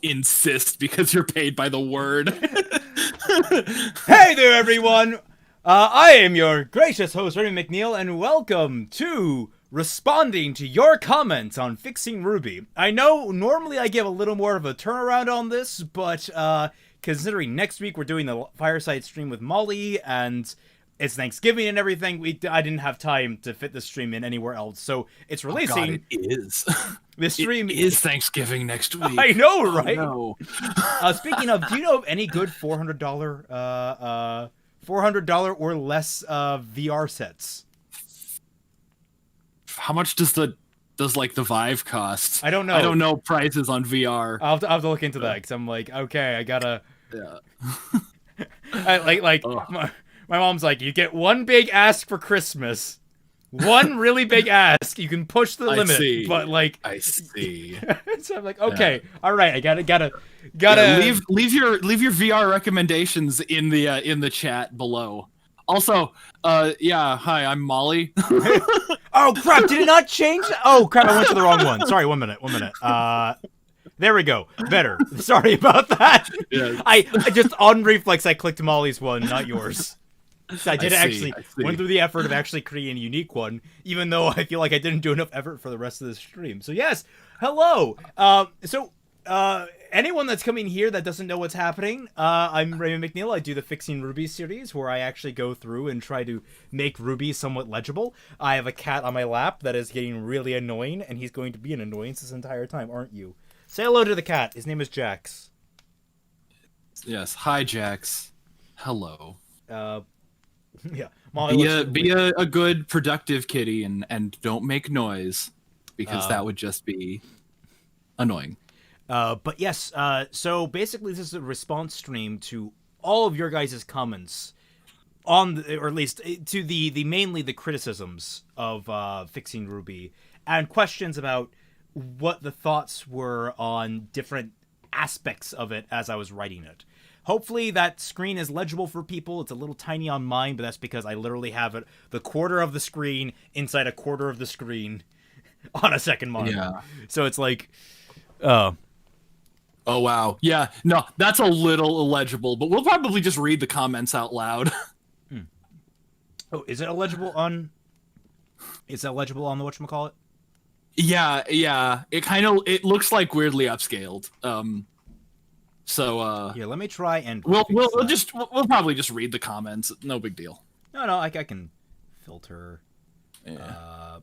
insist because you're paid by the word. Hey there, everyone! I am your gracious host, Remy McNeil, and welcome to responding to your comments on Fixing RWBY. I know normally I give a little more of a turnaround on this, but considering next week we're doing the fireside stream with Molly, and it's Thanksgiving and everything, I didn't have time to fit the stream in anywhere else, so it's releasing. Oh God, it is. This stream is Thanksgiving next week. I know, right? Oh, no. Speaking of, do you know of any good $400 or less VR sets? How much does like the Vive cost? I don't know. I don't know prices on VR. I'll have to look into that because I'm like, okay, I gotta. Yeah. My mom's like, you get one big ask for Christmas, one really big ask. You can push the limit, but like, I see. So I'm like, okay, all right, I gotta leave your VR recommendations in the chat below. Also, hi, I'm Molly. Oh crap! Did it not change? Oh crap! I went to the wrong one. Sorry, one minute. There we go. Better. Sorry about that. Yeah. I just on reflex I clicked Molly's one, not yours. So I went through the effort of actually creating a unique one, even though I feel like I didn't do enough effort for the rest of the stream. So yes, hello. Anyone that's coming here that doesn't know what's happening, I'm Raymond McNeil. I do the Fixing RWBY series, where I actually go through and try to make RWBY somewhat legible. I have a cat on my lap that is getting really annoying, and he's going to be an annoyance this entire time, aren't you? Say hello to the cat. His name is Jax. Yes. Hi, Jax. Hello. Yeah. Molly be a good, productive kitty and don't make noise, because that would just be annoying. But yes, so basically this is a response stream to all of your guys' comments on, or at least to the mainly the criticisms of Fixing RWBY, and questions about what the thoughts were on different aspects of it as I was writing it. Hopefully that screen is legible for people. It's a little tiny on mine, but that's because I literally have it the quarter of the screen inside a quarter of the screen on a second monitor. Yeah. So it's like, oh wow. Yeah, no, that's a little illegible, but we'll probably just read the comments out loud. Oh, is it illegible on the whatchamacallit? Yeah. It looks like weirdly upscaled. Here, let me try and we'll probably just read the comments. No big deal. No, I can filter. Yeah.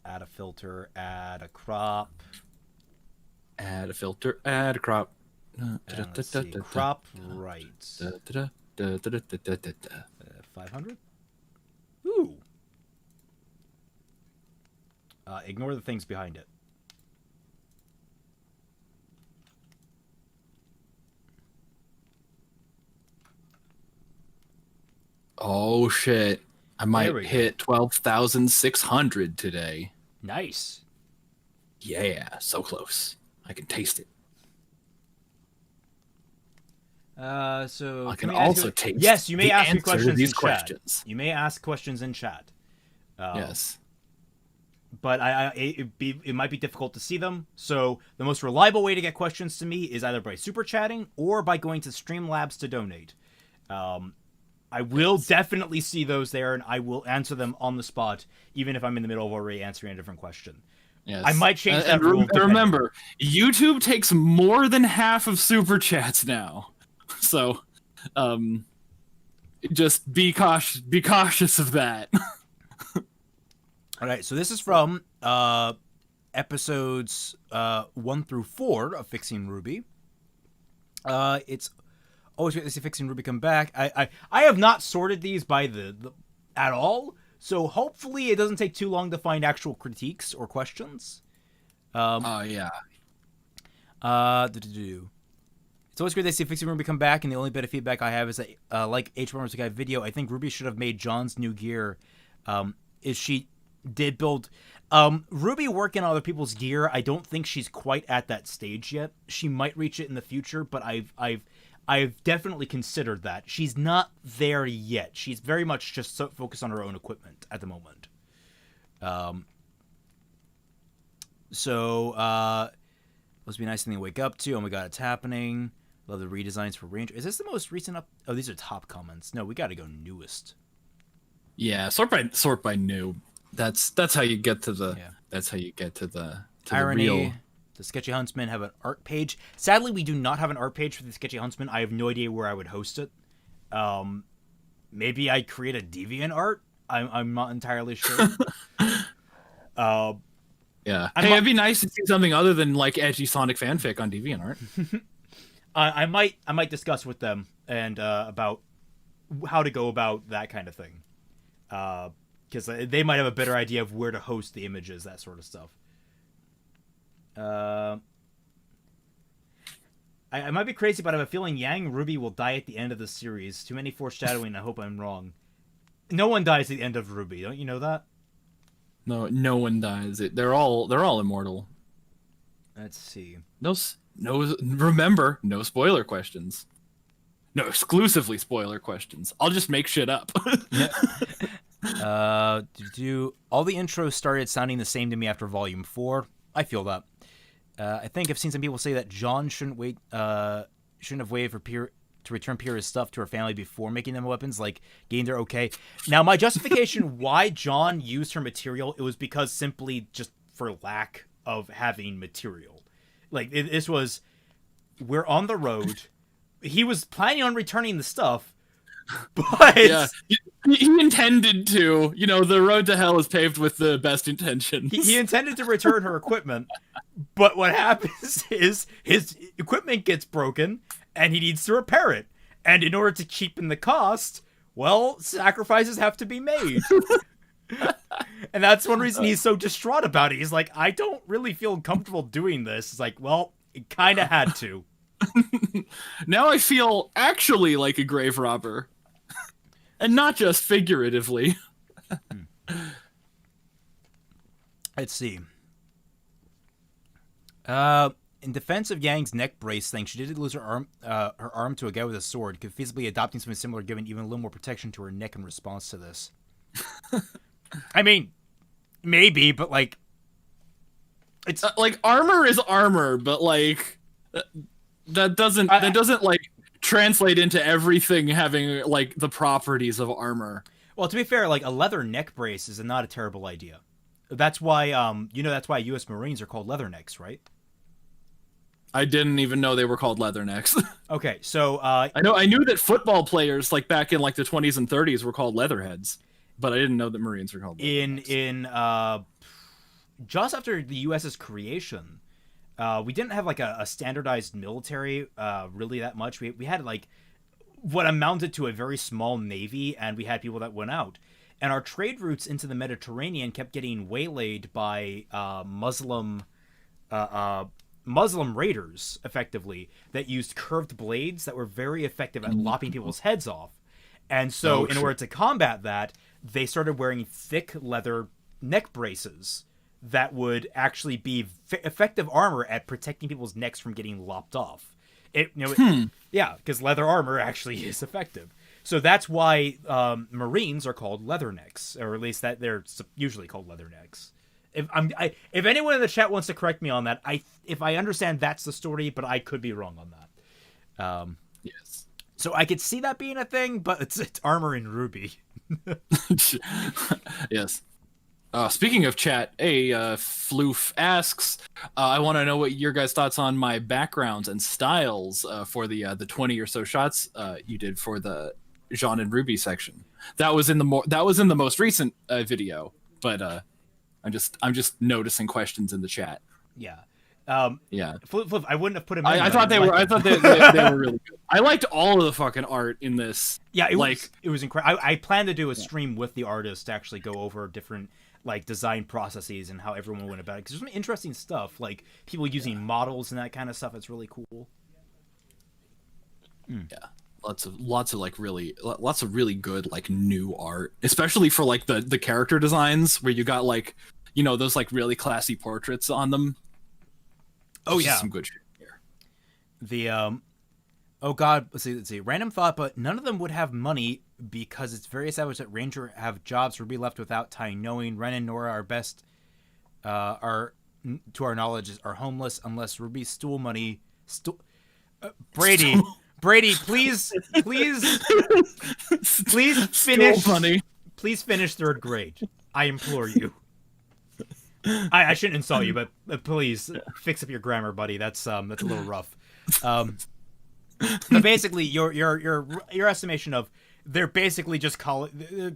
Add a filter, add a crop. Add a filter, add a crop. Crop right. 500? Ooh. Ignore the things behind it. Oh shit. I might hit 12,600 today. Nice. Yeah, so close. I can taste it. So I can also taste. Yes, you may ask me questions these in questions. Chat. You may ask questions in chat. Yes. But it might be difficult to see them. So the most reliable way to get questions to me is either by super chatting or by going to Streamlabs to donate. I will definitely see those there, and I will answer them on the spot, even if I'm in the middle of already answering a different question. Yes. I might change that rule. Remember, YouTube takes more than half of super chats now, so just be cautious of that. All right, so this is from episodes 1 through 4 of Fixing RWBY. It's always great to see Fixing RWBY come back. I have not sorted these by the at all. So hopefully it doesn't take too long to find actual critiques or questions. Yeah. It's always great to see Fixing RWBY come back, and the only bit of feedback I have is that, like H1's Guide video, I think RWBY should have made John's new gear. Is she did build RWBY working on other people's gear. I don't think she's quite at that stage yet. She might reach it in the future, but I've definitely considered that. She's not there yet. She's very much just so focused on her own equipment at the moment. Must be a nice thing to wake up to. Oh my god, it's happening. Love the redesigns for Ranger. Is this the most recent up? Oh, these are top comments. No, we got to go newest. Yeah, sort by new. That's how you get to the. Yeah. That's how you get to the Irony. The real. The Sketchy Huntsman have an art page. Sadly, we do not have an art page for the Sketchy Huntsman. I have no idea where I would host it. Maybe I'd create a Deviant art. I'm not entirely sure. Yeah. Hey, it'd be nice to see something other than like edgy Sonic fanfic on DeviantArt. I might discuss with them and about how to go about that kind of thing, because they might have a better idea of where to host the images, that sort of stuff. I might be crazy, but I have a feeling Yang Ruby will die at the end of the series. Too many foreshadowing. I hope I'm wrong. No one dies at the end of RWBY. Don't you know that? No one dies. They're all immortal. Let's see. No. Remember, no spoiler questions. No, exclusively spoiler questions. I'll just make shit up. All the intros started sounding the same to me after Volume 4. I feel that. I think I've seen some people say that John shouldn't have waited for Pierre to return Pierre's stuff to her family before making them weapons, like getting their okay. Now, my justification why John used her material, it was because simply just for lack of having material. Like, this was, we're on the road. He was planning on returning the stuff, but... Yeah, he intended to. You know, the road to hell is paved with the best intentions. He intended to return her equipment, but what happens is his equipment gets broken, and he needs to repair it. And in order to cheapen the cost, well, sacrifices have to be made. And that's one reason he's so distraught about it. He's like, I don't really feel comfortable doing this. It's like, well, it kind of had to. Now I feel actually like a grave robber. And not just figuratively. Let's see. In defense of Yang's neck brace thing, she did lose her arm to a guy with a sword. Could feasibly adopting something similar, giving even a little more protection to her neck in response to this. I mean, maybe, but like, it's like armor is armor, but like that doesn't like translate into everything having like the properties of armor. Well, to be fair, like a leather neck brace is not a terrible idea. That's why that's why U.S. Marines are called leathernecks, right? I didn't even know they were called leathernecks. Okay, so I knew that football players like back in like the 20s and 30s were called leatherheads, but I didn't know that Marines were called leathernecks. In just after the U.S.'s creation, we didn't have like a standardized military really that much. We had like what amounted to a very small navy, and we had people that went out. And our trade routes into the Mediterranean kept getting waylaid by Muslim raiders, effectively, that used curved blades that were very effective at lopping people's heads off. And so in order to combat that, they started wearing thick leather neck braces that would actually be effective armor at protecting people's necks from getting lopped off. Yeah, because leather armor actually is effective. So that's why Marines are called leathernecks, or at least that they're usually called leathernecks. If anyone in the chat wants to correct me on that, if I understand that's the story, but I could be wrong on that. Yes. So I could see that being a thing, but it's armor in RWBY. Yes. Speaking of chat, Floof asks, I want to know what your guys' thoughts on my backgrounds and styles for the 20 or so shots you did for the Jean and Ruby section. That was in the most recent video, but I'm just noticing questions in the chat. Yeah. Yeah. Flip, I wouldn't have put him in. I thought they were really good. I liked all of the fucking art in this. Yeah, it was incredible. I plan to do a stream with the artist to actually go over different like design processes and how everyone went about it, because there's some interesting stuff, like people using models and that kind of stuff. It's really cool. Yeah, lots of really good like new art, especially for like the character designs where you got like, you know, those like really classy portraits on them. Oh yeah, some good shit here. The oh god, let's see. Random thought, but none of them would have money because it's very established that Ranger have jobs. We'll be left without Ty knowing Ren and Nora are to our knowledge, are homeless unless Ruby stole money. Brady, Brady, please finish. Stole money. Please finish 3rd grade. I implore you. I shouldn't insult you, but please fix up your grammar, buddy. That's a little rough. But basically, your estimation of they're basically just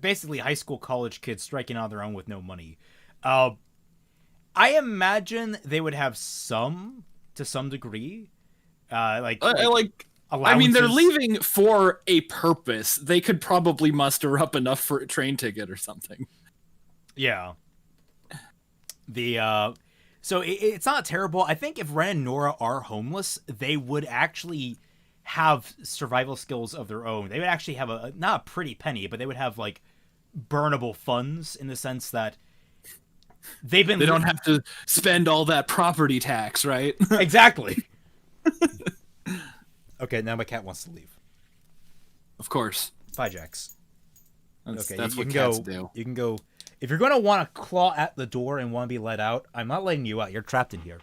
basically high school, college kids striking on their own with no money. I imagine they would have some to some degree, I mean, they're leaving for a purpose. They could probably muster up enough for a train ticket or something. Yeah. So it's not terrible. I think if Ren and Nora are homeless, they would actually have survival skills of their own. They would actually have not a pretty penny, but they would have like burnable funds in the sense that they don't have to spend all that property tax, right? Exactly. Okay, now my cat wants to leave. Of course. Bye, Jax. That's what cats do. You can go. If you're going to want to claw at the door and want to be let out, I'm not letting you out. You're trapped in here.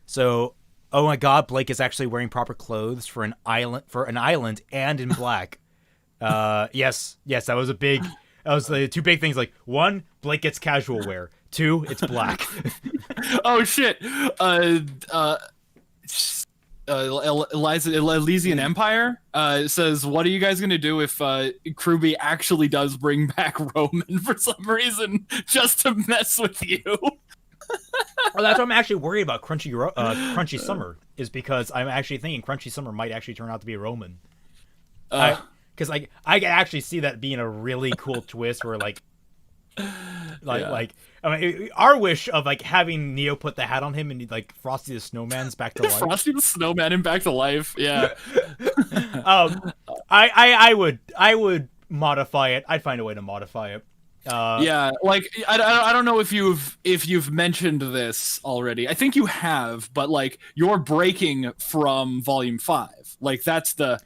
So, oh my God, Blake is actually wearing proper clothes for an island and in black. Yes, that was the 2 big things. Like, 1, Blake gets casual wear. 2, it's black. Oh shit. Elysian Empire says, what are you guys going to do if RWBY actually does bring back Roman for some reason just to mess with you? Well, that's what I'm actually worried about Crunchy Summer, is because I'm actually thinking Crunchy Summer might actually turn out to be a Roman. Because I can actually see that being a really cool twist where I mean, our wish of like having Neo put the hat on him and like Frosty the Snowman's back to life. Frosty the Snowman and back to life. Yeah. I would modify it. I'd find a way to modify it. Yeah, like I don't know if you've mentioned this already. I think you have, but like you're breaking from Volume 5. Like that's the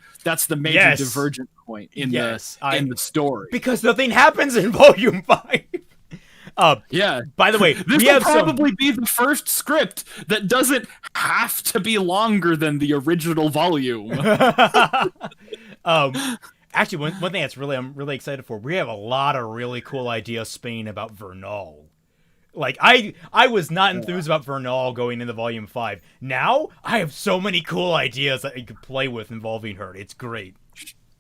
major divergent point in the story, because nothing happens in Volume 5. Yeah. By the way, this will probably be the first script that doesn't have to be longer than the original volume. Actually, one thing I'm really excited for, we have a lot of really cool ideas spinning about Vernal. Like, I was not enthused about Vernal going into Volume 5. Now, I have so many cool ideas that you could play with involving her. It's great.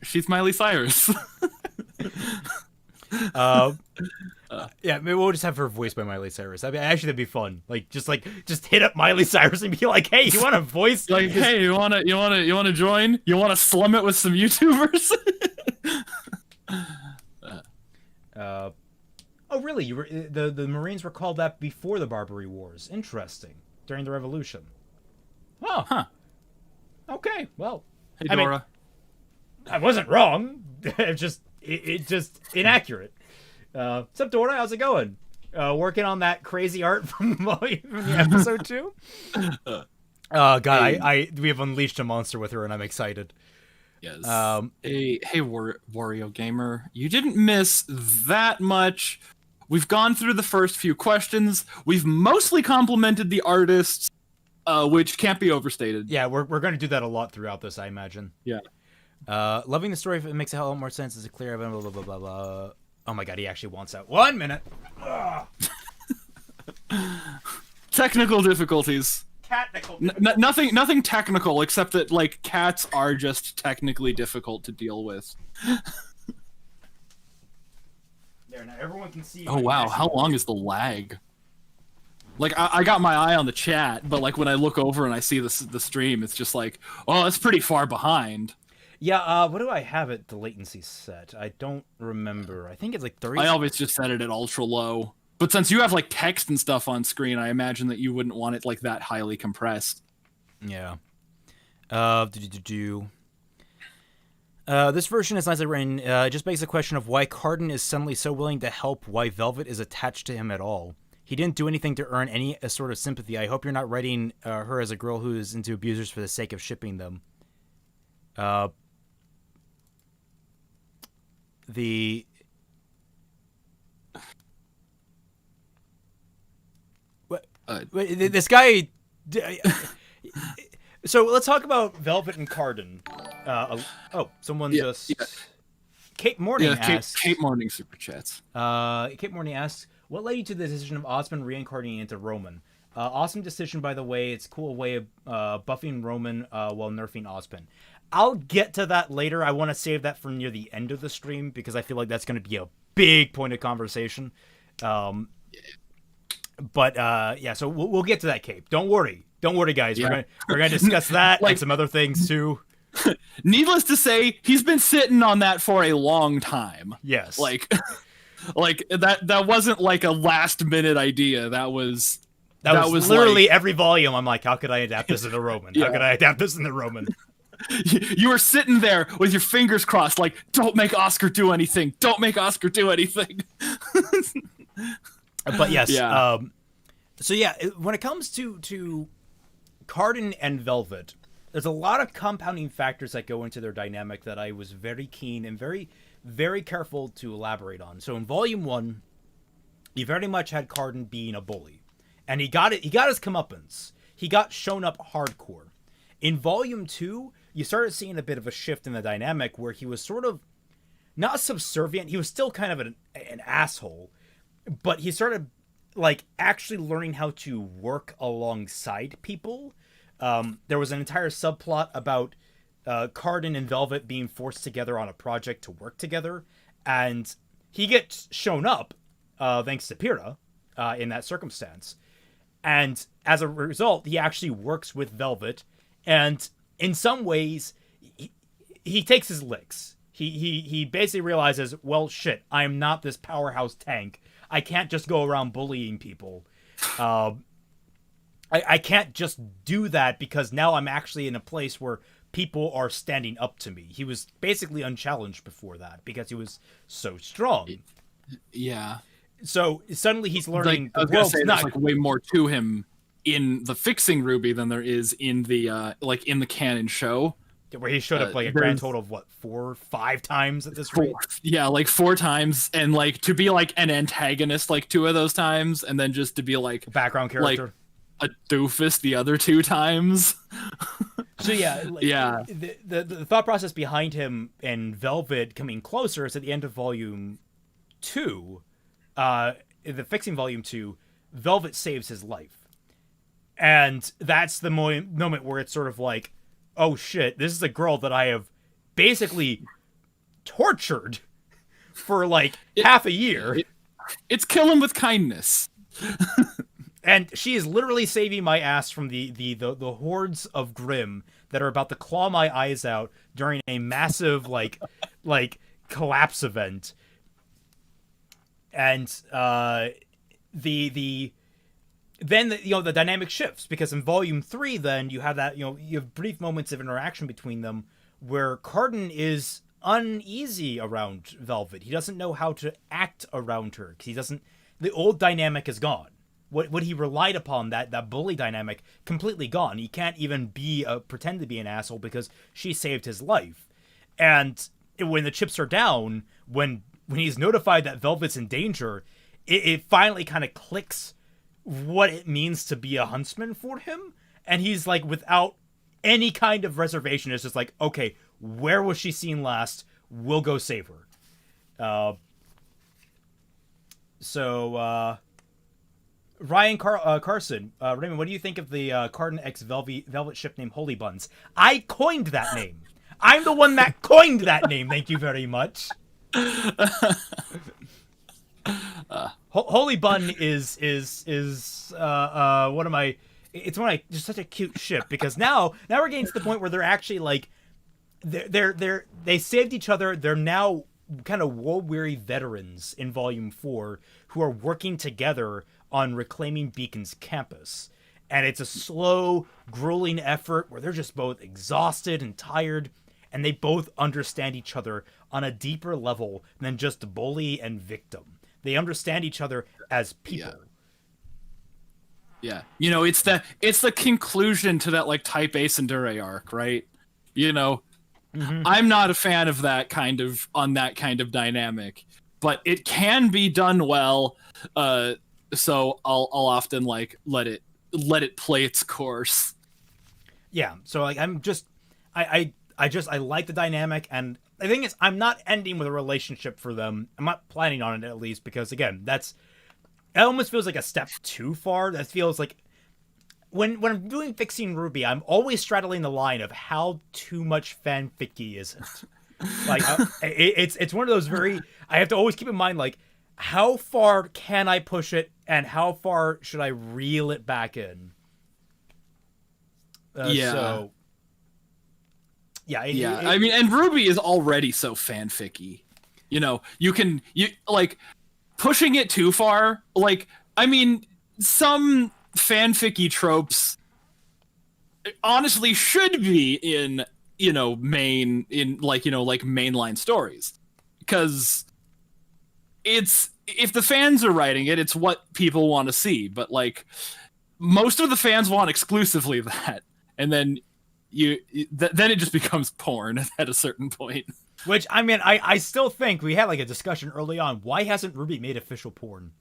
She's Miley Cyrus. Yeah, maybe we'll just have her voiced by Miley Cyrus. That'd be fun. Just hit up Miley Cyrus and be like, "Hey, you want a voice? Like, hey, you wanna join? You wanna slum it with some YouTubers?" Oh, really? You were the Marines were called that before the Barbary Wars. Interesting. During the Revolution. Oh, huh. Okay, well, hey, Dora. I wasn't wrong. It's just inaccurate. Sup, Dora? How's it going? Working on that crazy art from the episode 2? Oh God, we have unleashed a monster with her, and I'm excited. Yes. Hey, Wario Gamer, you didn't miss that much. We've gone through the first few questions. We've mostly complimented the artists, which can't be overstated. Yeah, we're going to do that a lot throughout this, I imagine. Yeah. Loving the story, if it makes a hell of a lot more sense. Is it clear? Blah, blah, blah, blah, blah. Oh my God, he actually wants out. 1 minute. Technical difficulties. Nothing technical, except that like cats are just technically difficult to deal with. There, now everyone can see. Oh wow, how long is the lag? Like I got my eye on the chat, but like when I look over and I see the stream, it's just like, oh, it's pretty far behind. Yeah, what do I have the latency set? I don't remember. I think it's like 30. I always just set it at ultra low. But since you have like text and stuff on screen, I imagine that you wouldn't want it like that highly compressed. Yeah. This version is nicely written. It just begs the question of why Cardin is suddenly so willing to help, why Velvet is attached to him at all. He didn't do anything to earn any sort of sympathy. I hope you're not writing her as a girl who is into abusers for the sake of shipping them. Wait, this guy. So let's talk about Velvet and Cardin. Someone just. Yeah. Kate Morning asks. Kate Morning super chats. Kate Morning asks, what led you to the decision of Osmond reincarnating into Roman? Awesome decision, by the way. It's a cool way of buffing Roman while nerfing Osmond. I'll get to that later. I want to save that for near the end of the stream because I feel like that's going to be a big point of conversation. So we'll get to that, Kate. Don't worry, guys. Yeah. We're gonna discuss that and some other things too. Needless to say, he's been sitting on that for a long time. Yes, like that wasn't like a last minute idea. That was literally every volume. I'm like, how could I adapt this into Roman? Yeah. How could I adapt this into Roman? You were sitting there with your fingers crossed, like, don't make Oscar do anything. Don't make Oscar do anything. But yes, when it comes to Cardin and Velvet, there's a lot of compounding factors that go into their dynamic that I was very keen and very, very careful to elaborate on. So in Volume 1, you very much had Cardin being a bully. And he got his comeuppance. He got shown up hardcore. In Volume 2, you started seeing a bit of a shift in the dynamic where he was sort of not subservient. He was still kind of an asshole, but he started like actually learning how to work alongside people. There was an entire subplot about Cardin and Velvet being forced together on a project to work together, and he gets shown up thanks to Pyrrha in that circumstance. And as a result, he actually works with Velvet, and in some ways, he takes his licks. He basically realizes, well, shit, I'm not this powerhouse tank. I can't just go around bullying people. I can't just do that because now I'm actually in a place where people are standing up to me. He was basically unchallenged before that because he was so strong. Yeah. So suddenly he's learning. Like, there's like way more to him in the Fixing RWBY than there is in the in the canon show, where he showed up like a grand total of 4 or 5 times at this rate. Yeah, like 4 times, and like to be like an antagonist like 2 of those times, and then just to be like a background character, like a doofus the other 2 times. So the thought process behind him and Velvet coming closer is at the end of Volume 2. In the Fixing Volume 2, Velvet saves his life. And that's the moment where it's sort of like, oh shit, this is a girl that I have basically tortured for like half a year. It's killing with kindness. And she is literally saving my ass from the hordes of Grimm that are about to claw my eyes out during a massive like collapse event. And the dynamic shifts, because in Volume 3 then you have that, you have brief moments of interaction between them where Cardin is uneasy around Velvet. He doesn't know how to act around her because the old dynamic is gone. What he relied upon, that bully dynamic, completely gone. He can't even pretend to be an asshole because she saved his life. And when the chips are down, when he's notified that Velvet's in danger, it finally kind of clicks what it means to be a huntsman for him. And he's like, without any kind of reservation, it's just like, okay, where was she seen last? We'll go save her. Ryan Carson, Raymond, what do you think of the Cardin X Velvet ship named Holy Buns? I coined that name. I'm the one that coined that name. Thank you very much. Holy Bun is one of my. It's just such a cute ship, because now we're getting to the point where they're actually like they saved each other. They're now kind of war-weary veterans in Volume 4 who are working together on reclaiming Beacon's campus. And it's a slow, grueling effort where they're just both exhausted and tired, and they both understand each other on a deeper level than just bully and victim. They understand each other as people. Yeah. It's the conclusion to that like Type A Sundere arc, right? Mm-hmm. I'm not a fan of that kind of dynamic, but it can be done well. so I'll often like let it play its course. Yeah, so like I like the dynamic, and the thing is, I'm not ending with a relationship for them. I'm not planning on it, at least, because again, it almost feels like a step too far. That feels like when I'm doing Fixing RWBY, I'm always straddling the line of how too much fanficky is it. Like it's one of those I have to always keep in mind, like, how far can I push it, and how far should I reel it back in? So, yeah. I mean, and RWBY is already so fanficky. You like pushing it too far. Like, I mean, some fanficky tropes honestly should be in mainline stories, because if the fans are writing it, it's what people want to see. But like, most of the fans want exclusively that, and then then it just becomes porn at a certain point. Which, I mean, I still think we had like a discussion early on. Why hasn't RWBY made official porn?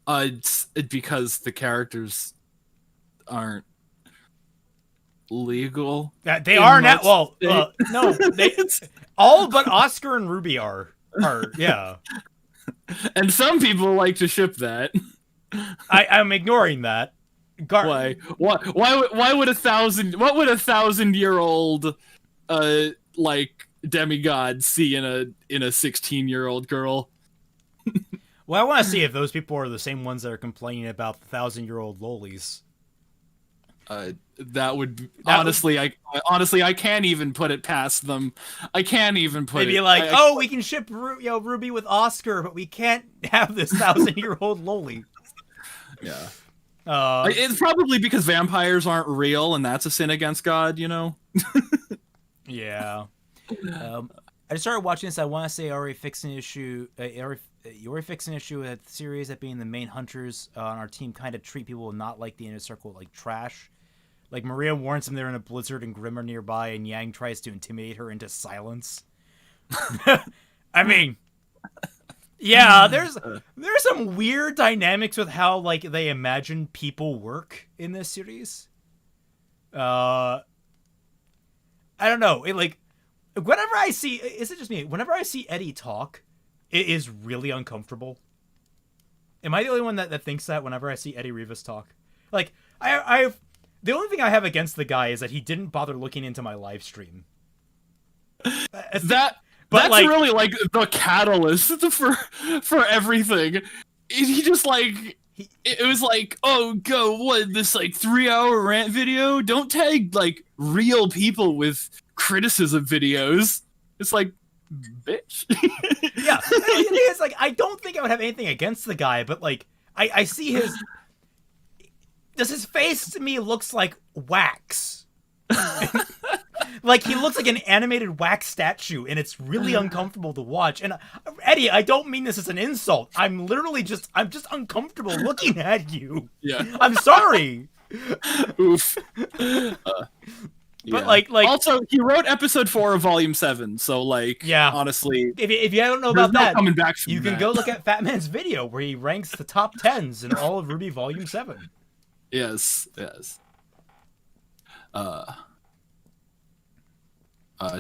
It's because the characters aren't legal. They are now. Well, no, all but Oscar and RWBY are. Yeah. And some people like to ship that. I'm ignoring that. Why would 1,000-year-old like demigod see in a 16-year-old girl? Well, I want to see if those people are the same ones that are complaining about the 1,000-year-old lolies. Honestly, I can't even put it past them. I can't even put They'd be like, we can ship RWBY with Oscar, but we can't have this 1,000-year-old loli. Yeah. It's probably because vampires aren't real, and that's a sin against God, Yeah. I started watching this. I want to say I already fixed an issue. You already fixed an issue with the series that being the main hunters on our team kind of treat people not like the inner circle like trash. Like, Maria warns them they're in a blizzard and Grim are nearby, and Yang tries to intimidate her into silence. I mean, yeah, there's some weird dynamics with how like they imagine people work in this series. I don't know. Whenever I see, is it just me? Whenever I see Eddie talk, it is really uncomfortable. Am I the only one that thinks that whenever I see Eddie Rivas talk? Like, I've the only thing I have against the guy is that he didn't bother looking into my live stream. That's like, really like the catalyst for everything. He just like it was like, oh, this like 3-hour rant video? Don't tag like real people with criticism videos. It's like, bitch. Yeah, it's like, I don't think I would have anything against the guy, but like I see his face to me looks like wax. Like, he looks like an animated wax statue, and it's really uncomfortable to watch. And Eddie, I don't mean this as an insult. I'm just uncomfortable looking at you. Yeah. I'm sorry. Oof. But like also, he wrote episode 4 of Volume 7, so like, yeah, honestly, if you don't know about that, coming back from you can go look at Fatman's video where he ranks the top 10s in all of RWBY Volume 7. Yes.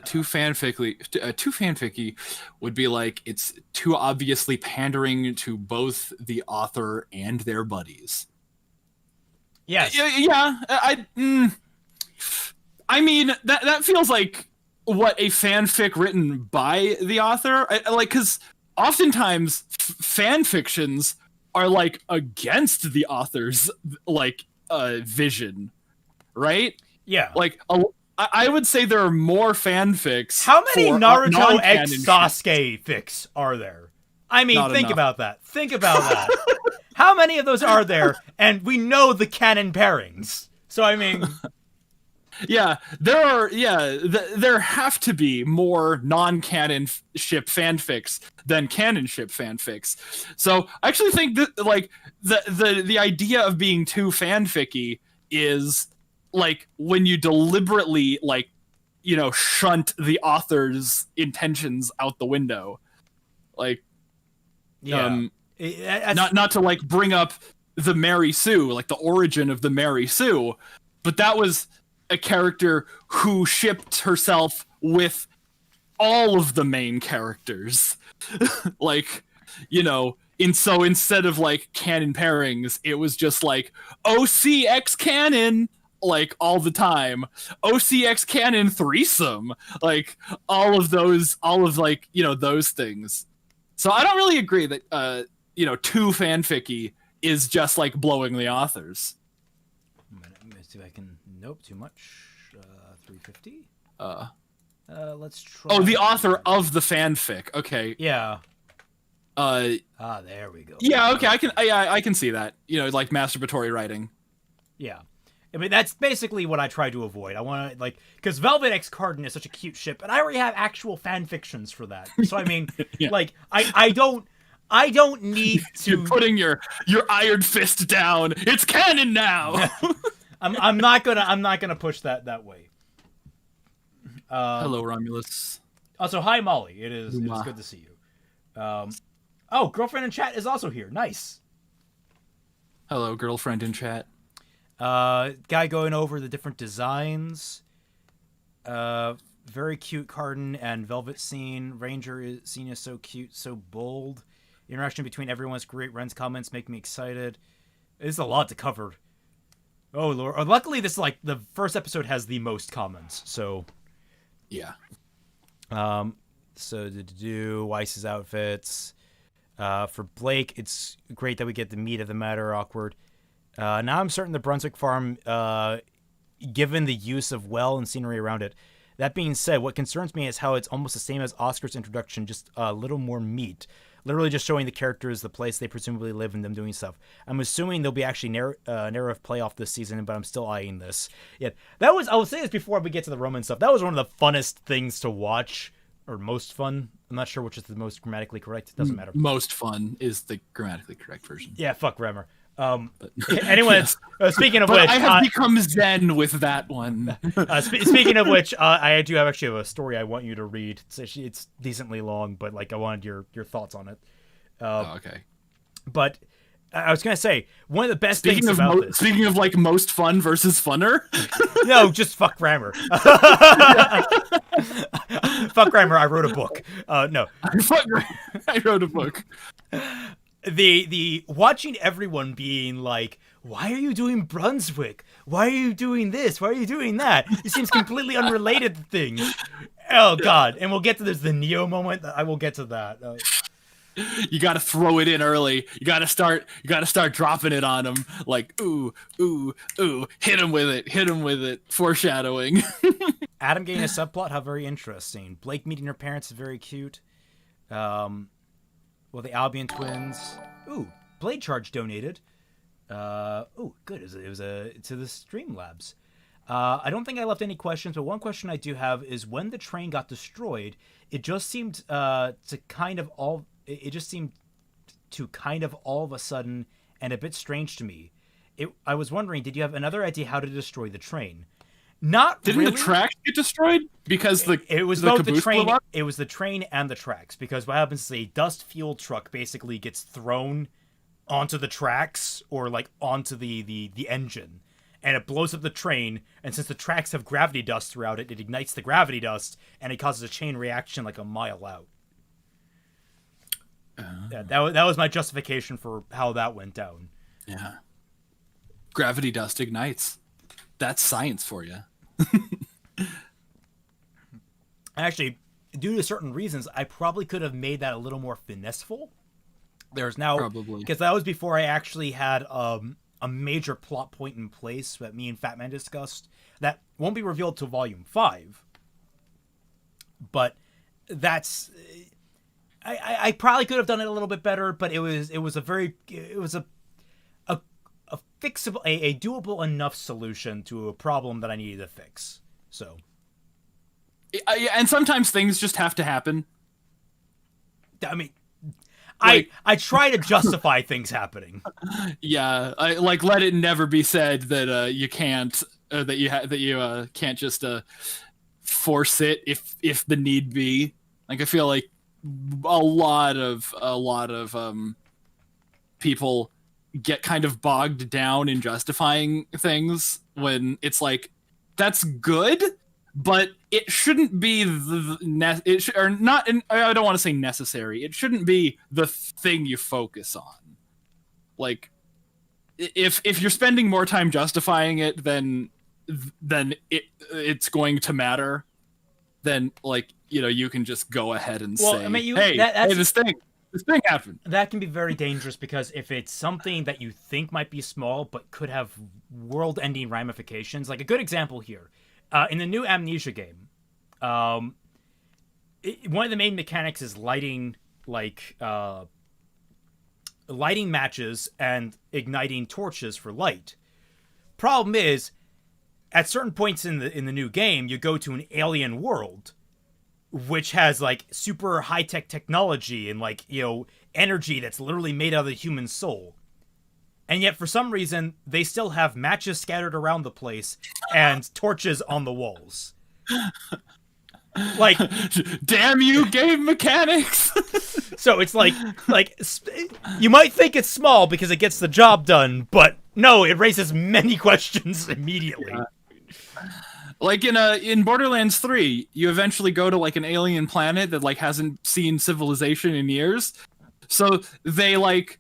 Too fanficky would be like, it's too obviously pandering to both the author and their buddies. Yes. Yeah. I mean, that feels like what a fanfic written by the author. Because oftentimes fan fictions are like against the author's like vision, right? Yeah. Like, I would say there are more fanfics. How many Naruto X Sasuke fics are there? I mean, think about that. How many of those are there? And we know the canon pairings. So, I mean... Yeah, there are. Yeah, there have to be more non-canon ship fanfics than canon ship fanfics. So I actually think that like the idea of being too fanficky is like when you deliberately like, shunt the author's intentions out the window. Like, yeah. Not to like bring up the Mary Sue, like the origin of the Mary Sue, but that was a character who shipped herself with all of the main characters. Like, so instead of like canon pairings, it was just like OCX canon, like all the time. OCX canon threesome, like all of those things. So I don't really agree that too fanficky is just like blowing the authors. Let me see if I can. Nope, too much. 350. Let's try. Oh, the author of the fanfic. Okay. Yeah. There we go. Yeah. Okay. I can see that. Like masturbatory writing. Yeah. I mean, that's basically what I try to avoid. I want to, because Velvet X Cardin is such a cute ship, and I already have actual fan fictions for that. So, I mean, yeah. I don't need to... You're putting your iron fist down. It's canon now! I'm not gonna push that way. Hello, Romulus. Also, hi, Molly. It is good to see you. Girlfriend in chat is also here. Nice. Hello, girlfriend in chat. Guy going over the different designs. Very cute Cardin and Velvet scene. Scene is so cute, so bold. The interaction between everyone's great. Ren's comments make me excited. There's a lot to cover. Oh Lord! Luckily, this the first episode has the most comments. So, yeah. So to do Weiss's outfits. For Blake, it's great that we get the meat of the matter. Awkward. Now I'm certain the Brunswick farm, given the use of well and scenery around it. That being said, what concerns me is how it's almost the same as Oscar's introduction, just a little more meat. Literally just showing the characters the place they presumably live and them doing stuff. I'm assuming there'll be actually narrative playoff this season, but I'm still eyeing this. Yeah, I will say this before we get to the Roman stuff. That was one of the funnest things to watch, or most fun. I'm not sure which is the most grammatically correct. It doesn't matter. Most fun is the grammatically correct version. Yeah, fuck grammar. Anyway, yes. Speaking of which, I have become zen with that one. Speaking of which, I do have actually a story I want you to read. It's decently long, but I wanted your thoughts on it. Okay. But I was gonna say one of the best things about this. Speaking of most fun versus funner. No, just fuck grammar. Fuck grammar. I wrote a book. No. I wrote a book. The watching everyone being like, why are you doing Brunswick? Why are you doing this? Why are you doing that? It seems completely unrelated to things. Oh God! And we'll get to the Neo moment. I will get to that. You got to throw it in early. You got to start dropping it on them. Like ooh, ooh, ooh. Hit him with it. Foreshadowing. Adam getting a subplot. How very interesting. Blake meeting her parents is very cute. Well, the Albion twins. Ooh, Blade Charge donated. Ooh, good. It was to the Streamlabs. I don't think I left any questions, but one question I do have is when the train got destroyed, it just seemed to kind of all of a sudden and a bit strange to me. I was wondering, did you have another idea how to destroy the train? Didn't really. The tracks get destroyed because it was both the train. It was the train and the tracks, because what happens is a dust fuel truck basically gets thrown onto the tracks or onto the engine, and it blows up the train. And since the tracks have gravity dust throughout it, it ignites the gravity dust and it causes a chain reaction a mile out. Yeah, that was my justification for how that went down. Yeah, gravity dust ignites. That's science for you. Actually, due to certain reasons, I probably could have made that a little more finesseful. There's now probably, because that was before I actually had a major plot point in place that me and Fatman discussed that won't be revealed till Volume 5. But that's I probably could have done it a little bit better, but it was a fixable, a doable enough solution to a problem that I needed to fix. So, and sometimes things just have to happen. I mean, I try to justify things happening. Yeah, let it never be said that you can't can't just force it if the need be. I feel like a lot of people get kind of bogged down in justifying things when it's like, that's good, but it shouldn't be I don't want to say necessary. It shouldn't be the thing you focus on. Like, if you're spending more time justifying it than it's going to matter, then, like, you know, you can just go ahead and say, hey, this thing happened. That can be very dangerous, because if it's something that you think might be small but could have world-ending ramifications, like a good example here, in the new Amnesia game, one of the main mechanics is lighting matches and igniting torches for light. Problem is, at certain points in the new game, you go to an alien world, which has, like, super high-tech technology and, like, you know, energy that's literally made out of the human soul. And yet, for some reason, they still have matches scattered around the place and torches on the walls. Like, damn you, game mechanics! So it's like you might think it's small because it gets the job done, but no, it raises many questions immediately. Like in Borderlands 3, you eventually go to, like, an alien planet that, like, hasn't seen civilization in years. So they, like,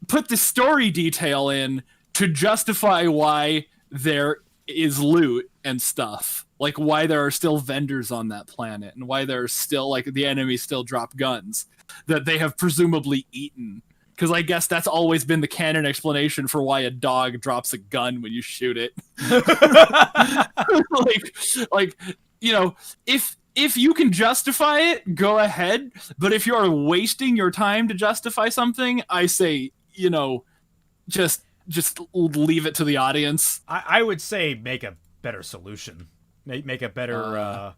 put the story detail in to justify why there is loot and stuff. Like, why there are still vendors on that planet, and why there are still, like, the enemies still drop guns that they have presumably eaten. Because I guess that's always been the canon explanation for why a dog drops a gun when you shoot it. like, you know, if you can justify it, go ahead. But if you're wasting your time to justify something, I say, you know, just leave it to the audience. I would say make a better solution. Make a better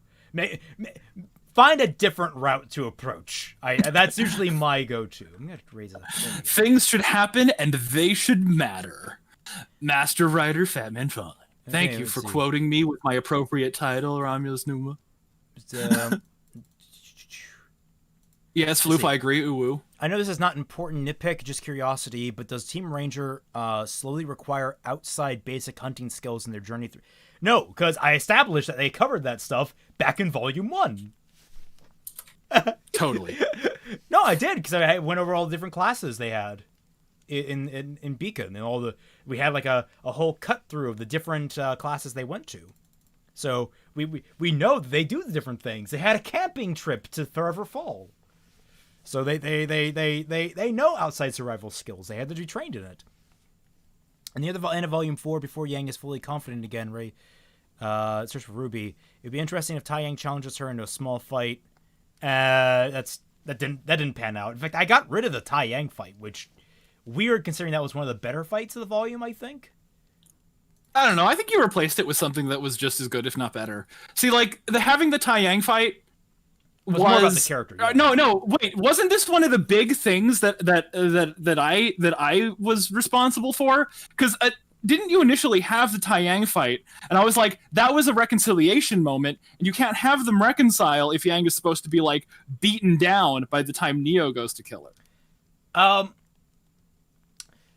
find a different route to approach. That's usually my go-to. I'm gonna raise it. Things should happen and they should matter. Master Writer Fatman Fun. Thank you for quoting me with my appropriate title, Romulus Numa. Yes, Floof, I agree. Ooh. I know this is not important nitpick, just curiosity, but does Team Ranger slowly require outside basic hunting skills in their journey through? No, because I established that they covered that stuff back in Volume 1. Totally. No, I did, because I went over all the different classes they had in Beacon, and we had like a whole cut through of the different classes they went to. So we know that they do the different things. They had a camping trip to Forever Fall. So they know outside survival skills. They had to be trained in it. And near the end of Volume 4, before Yang is fully confident again, Ray, search for Ruby. It'd be interesting if Tai Yang challenges her into a small fight. That didn't pan out. In fact, I got rid of the Tai Yang fight, which weird considering that was one of the better fights of the volume, I think. I don't know. I think you replaced it with something that was just as good, if not better. See, like, having the Tai Yang fight was more about the character. Yeah. No, wait. Wasn't this one of the big things that I was responsible for? Because didn't you initially have the Tai Yang fight? And I was like, that was a reconciliation moment, and you can't have them reconcile if Yang is supposed to be, like, beaten down by the time Neo goes to kill her.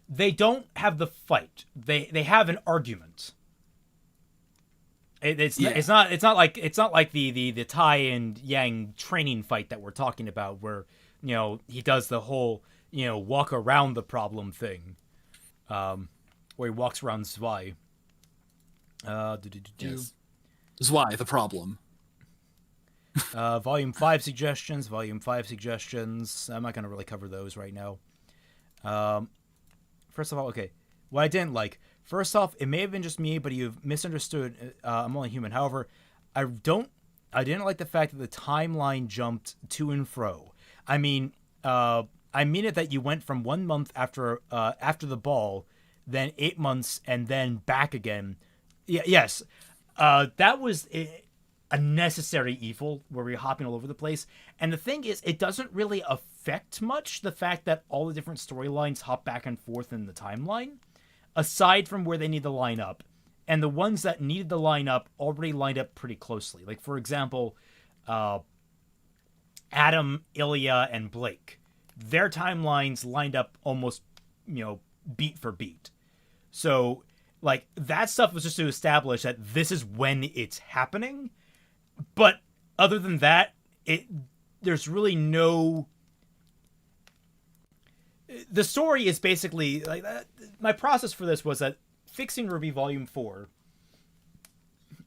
They don't have the fight. They have an argument. It's not like the Tai and Yang training fight that we're talking about, where, you know, he does the whole, you know, walk around the problem thing, where he walks around Zwei. Yes. Zwei, the problem. Volume 5 suggestions. I'm not gonna really cover those right now. First of all, okay, what I didn't like. First off, it may have been just me, but you've misunderstood. I'm only human. However, I didn't like the fact that the timeline jumped to and fro. I mean it that you went from 1 month after the ball, then 8 months, and then back again. Yes, that was a necessary evil where we're hopping all over the place. And the thing is, it doesn't really affect much the fact that all the different storylines hop back and forth in the timeline, aside from where they need to line up. And the ones that needed to line up already lined up pretty closely. Like, for example, Adam, Ilya, and Blake. Their timelines lined up almost beat for beat. So like that stuff was just to establish that this is when it's happening. But other than that, there's really no. The story is basically like that. My process for this was that Fixing RWBY Volume 4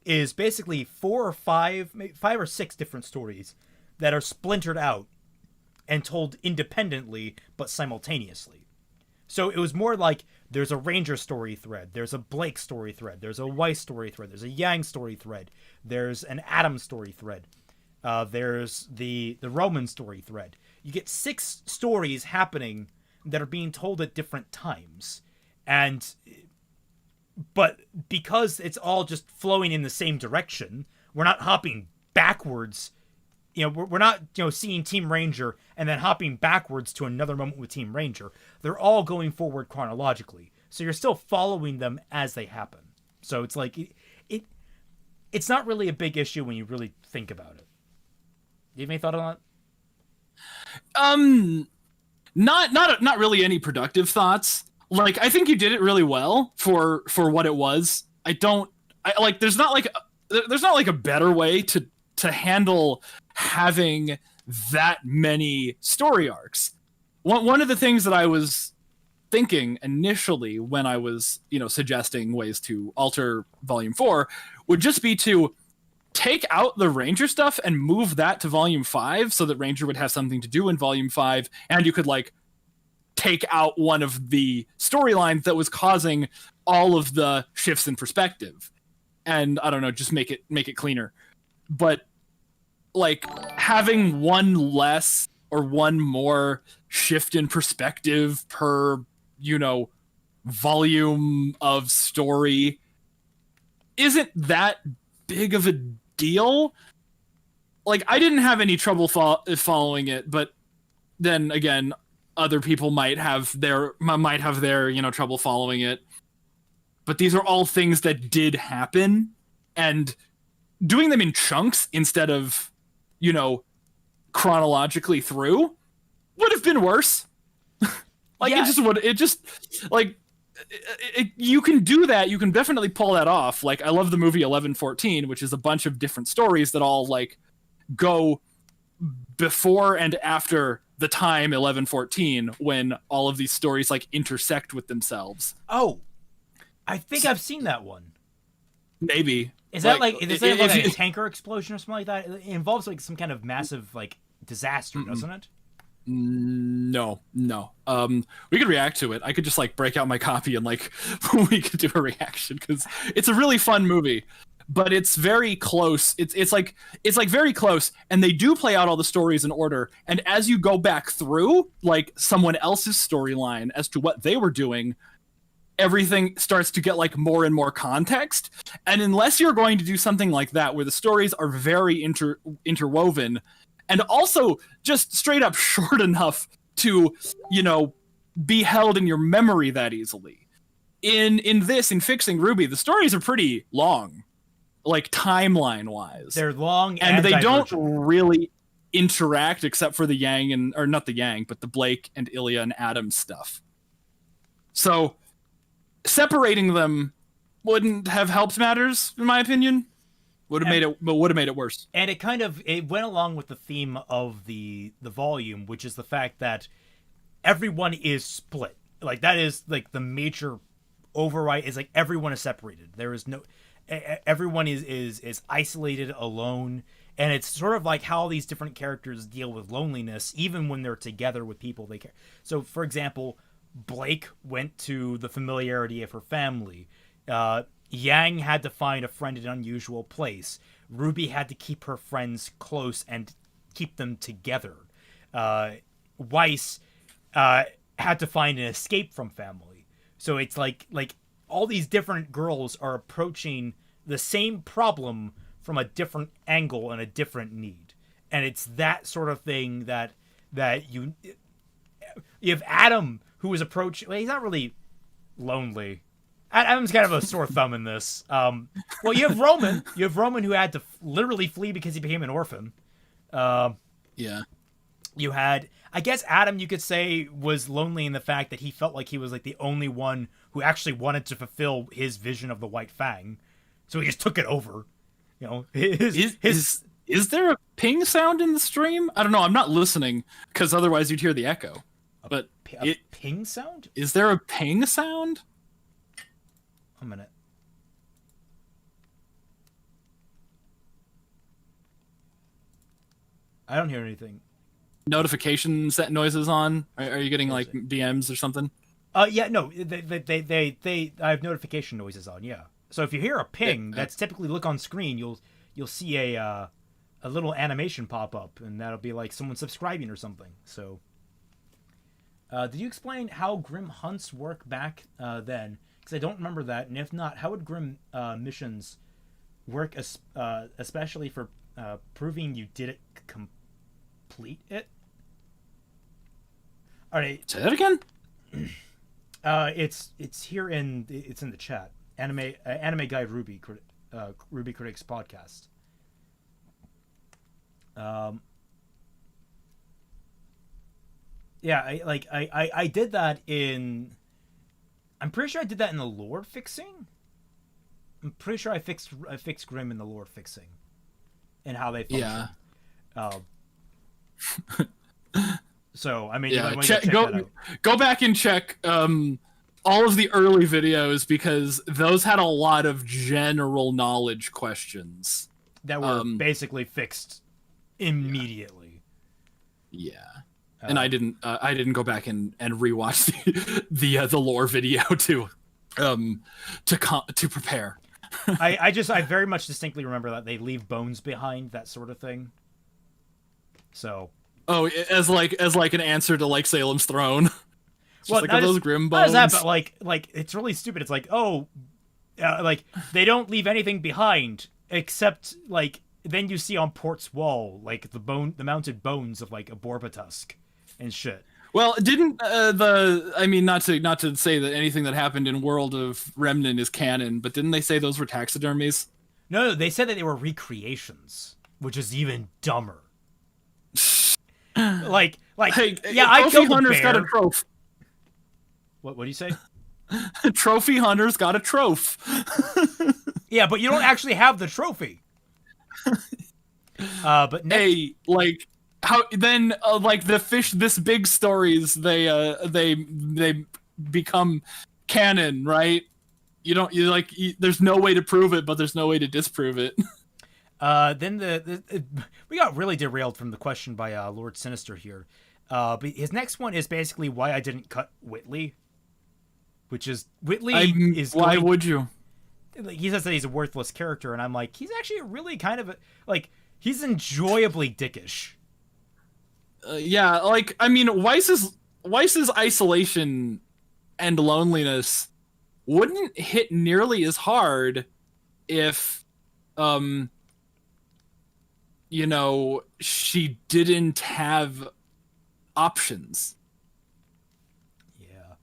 is basically 4 or 5, maybe 5 or 6 different stories that are splintered out and told independently but simultaneously. So it was more like there's a Ranger story thread, there's a Blake story thread, there's a Weiss story thread, there's a Yang story thread, there's an Adam story thread, there's the Roman story thread. You get 6 stories happening that are being told at different times. But because it's all just flowing in the same direction, we're not hopping backwards. We're not, seeing Team Ranger and then hopping backwards to another moment with Team Ranger. They're all going forward chronologically. So you're still following them as they happen. So it's like, it's not really a big issue when you really think about it. Do you have any thought on that? Not really any productive thoughts. Like, I think you did it really well for what it was. There's not like a better way to handle having that many story arcs. One of the things that I was thinking initially when I was, suggesting ways to alter Volume 4 would just be to take out the Ranger stuff and move that to Volume 5 so that Ranger would have something to do in Volume 5, and you could, like, take out one of the storylines that was causing all of the shifts in perspective. And, I don't know, just make it cleaner. But, like, having one less or one more shift in perspective per, volume of story isn't that big of a deal. Like, I didn't have any trouble following it, but then again, other people might have their trouble following it. But these are all things that did happen, and doing them in chunks instead of, chronologically through would have been worse. You can do that. You can definitely pull that off. Like, I love the movie 1114, which is a bunch of different stories that all, like, go before and after the time 1114 when all of these stories, like, intersect with themselves. Oh, I think I've seen that one. Maybe. Is that like a tanker explosion or something like that? It involves, like, some kind of massive, like, disaster, doesn't it? No. We could react to it. I could just, like, break out my copy and, like, we could do a reaction, because it's a really fun movie. But it's very close. It's like very close, and they do play out all the stories in order. And as you go back through, like, someone else's storyline as to what they were doing, everything starts to get, like, more and more context. And unless you're going to do something like that, where the stories are very interwoven, and also just straight up short enough to, be held in your memory that easily. In Fixing RWBY, the stories are pretty long. Like, timeline wise, they're long and they don't really interact except for the Yang or not the Yang, but the Blake and Ilya and Adam stuff. So separating them wouldn't have helped matters, in my opinion. Would have made it worse. And it went along with the theme of the volume, which is the fact that everyone is split. Like, that is, like, the major override is, like, everyone is separated. There is no. Everyone is isolated, alone, and it's sort of like how these different characters deal with loneliness, even when they're together with people they care. So, for example, Blake went to the familiarity of her family. Yang had to find a friend in an unusual place. RWBY had to keep her friends close and keep them together. Weiss had to find an escape from family. So it's like all these different girls are approaching the same problem from a different angle and a different need. And it's that sort of thing that you have Adam, who is approaching. Well, he's not really lonely. Adam's kind of a sore thumb in this. Well, you have Roman. You have Roman, who had to literally flee because he became an orphan. Yeah. You had, I guess, Adam, you could say, was lonely in the fact that he felt like he was like the only one who actually wanted to fulfill his vision of the White Fang, so he just took it over. You know, is there a ping sound in the stream? I don't know. I'm not listening because otherwise you'd hear the echo. But a ping sound? Is there a ping sound? A minute. I don't hear anything. Notification set noises on? Are you getting like DMs or something? Yeah, no, they I have notification noises on. Yeah. So if you hear a ping, that's typically look on screen. You'll see a little animation pop up, and that'll be like someone subscribing or something. So, did you explain how Grim hunts work back then? Because I don't remember that, and if not, how would Grim missions work, especially for proving you did it complete it? All right. Say that again. It's here it's in the chat. Anime Guide Ruby Ruby Critics podcast. Yeah, I did that in. I'm pretty sure I did that in the lore fixing. I'm pretty sure I fixed Grim in the lore fixing, and how they function. Yeah. So I mean, yeah, go back and check all of the early videos, because those had a lot of general knowledge questions that were basically fixed immediately. Yeah. And I didn't go back and rewatch the lore video to prepare. I very much distinctly remember that they leave bones behind, that sort of thing. So. Oh, as like an answer to like Salem's Throne. Well, like those Grim bones. Not that, but like it's really stupid. It's like, like they don't leave anything behind except like then you see on Port's wall like the mounted bones of like a Borbatusk and shit. Well, didn't I mean, not to say that anything that happened in World of Remnant is canon, but didn't they say those were taxidermies? No, they said that they were recreations, which is even dumber. like hey, yeah, I killed a bear. Got a trophy. What do you say? Trophy hunter's got a trophy. Yeah, but you don't actually have the trophy. But hey, like how then? Like the fish, this big stories, they become canon, right? There's no way to prove it, but there's no way to disprove it. Then we got really derailed from the question by Lord Sinister here. But his next one is basically why I didn't cut Whitley. Which is why would you? He says that he's a worthless character, and I'm like, he's actually really kind of he's enjoyably dickish. Yeah, like I mean, Weiss's isolation and loneliness wouldn't hit nearly as hard if, she didn't have options. Yeah.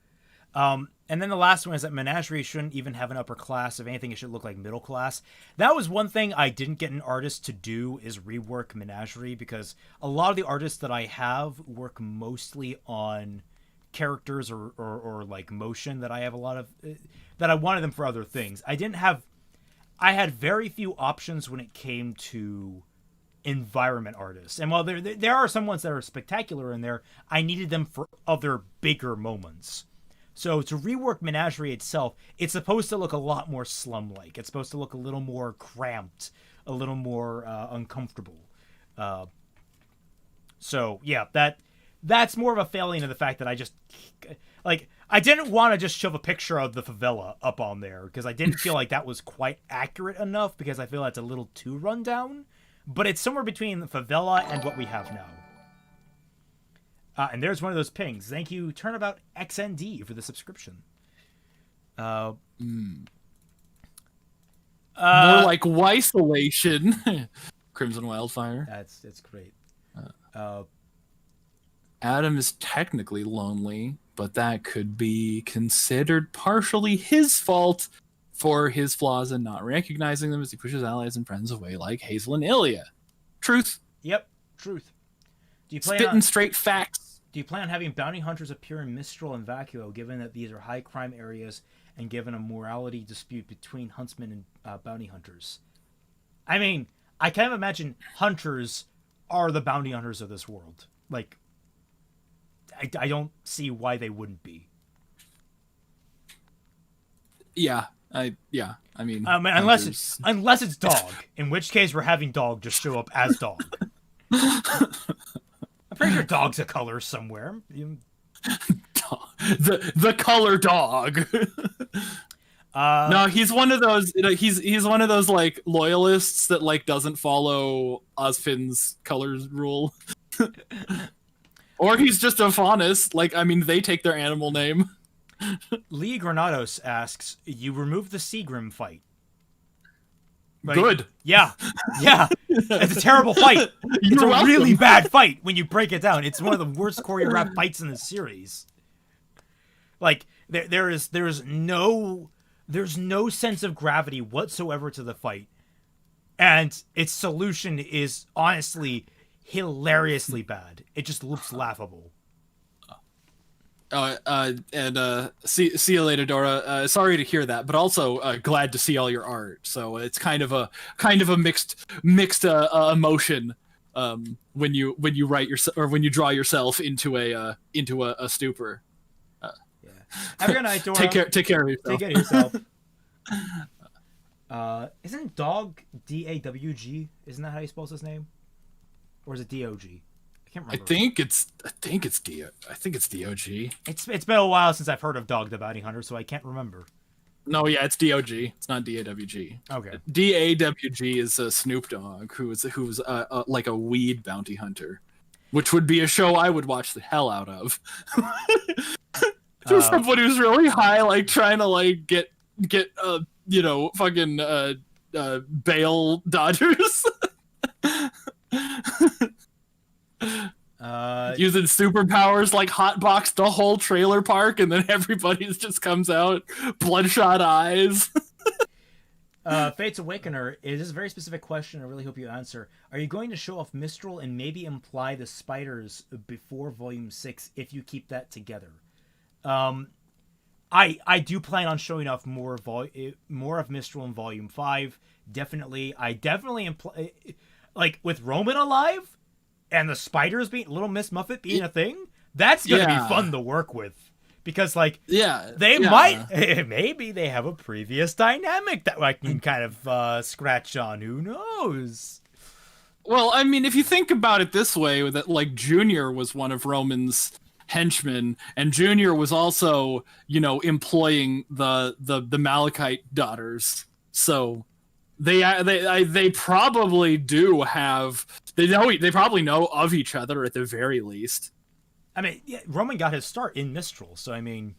And then the last one is that Menagerie shouldn't even have an upper class. If anything, it should look like middle class. That was one thing I didn't get an artist to do, is rework Menagerie, because a lot of the artists that I have work mostly on characters or like motion that I have a lot of that I wanted them for other things. I had very few options when it came to environment artists. And while there are some ones that are spectacular in there, I needed them for other bigger moments. So to rework Menagerie itself, it's supposed to look a lot more slum-like. It's supposed to look a little more cramped, a little more uncomfortable. So yeah, that's more of a failing of the fact that I just I didn't want to just shove a picture of the favela up on there, because I didn't feel like that was quite accurate enough, because I feel that's a little too rundown. But it's somewhere between the favela and what we have now. And there's one of those pings. Thank you, Turnabout XND, for the subscription. More like Weissolation. Crimson Wildfire. That's great. Adam is technically lonely, but that could be considered partially his fault for his flaws and not recognizing them as he pushes allies and friends away like Hazel and Ilya. Truth. Yep, truth. spitting straight facts. Do you plan on having bounty hunters appear in Mistral and Vacuo, given that these are high crime areas and given a morality dispute between huntsmen and bounty hunters? I mean, I kind of imagine hunters are the bounty hunters of this world. Like, I don't see why they wouldn't be. Yeah, I mean, unless it's dog, in which case we're having dog just show up as dog. I'm pretty sure dog's a color somewhere. The color dog. No, he's one of those. He's one of those like loyalists that like doesn't follow Ozfin's colors rule. Or he's just a faunus. Like, I mean, they take their animal name. Lee Granados asks, "You removed the Seagrim fight." Like, good. Yeah. It's a terrible fight. It's a really bad fight when you break it down. It's one of the worst choreographed fights in the series. Like, there's no sense of gravity whatsoever to the fight, and its solution is honestly hilariously bad. It just looks laughable. See you later, Dora. Sorry to hear that, but also glad to see all your art. So it's kind of a mixed emotion when you write or when you draw yourself into a stupor. Yeah. Have a good night, Dora. Take care of yourself. Take care of yourself. Isn't dog DAWG? Isn't that how you spell his name? Or is it DOG? I can't remember. I think it's DOG. It's been a while since I've heard of Dog the Bounty Hunter, so I can't remember. No, yeah, it's DOG. It's not DAWG. Okay. DAWG is Snoop Dogg, who's like a weed bounty hunter, which would be a show I would watch the hell out of. Just somebody who's really high, like trying to like get fucking bail dodgers. Using superpowers like hotbox the whole trailer park, and then everybody just comes out bloodshot eyes. Fate's Awakener is a very specific question. I really hope you answer. Are you going to show off Mistral and maybe imply the spiders before Volume 6 if you keep that together? I do plan on showing off more of Mistral in Volume 5. Definitely. I definitely imply, like, with Roman alive and the spiders being Little Miss Muffet being a thing, that's gonna be fun to work with, because like they might maybe they have a previous dynamic that I can kind of scratch on. Who knows? Well, I mean, if you think about it this way, that like Junior was one of Roman's henchmen, and Junior was also, employing the Malachite daughters, so they probably do have. They probably know of each other at the very least. I mean, yeah, Roman got his start in Mistral, so I mean,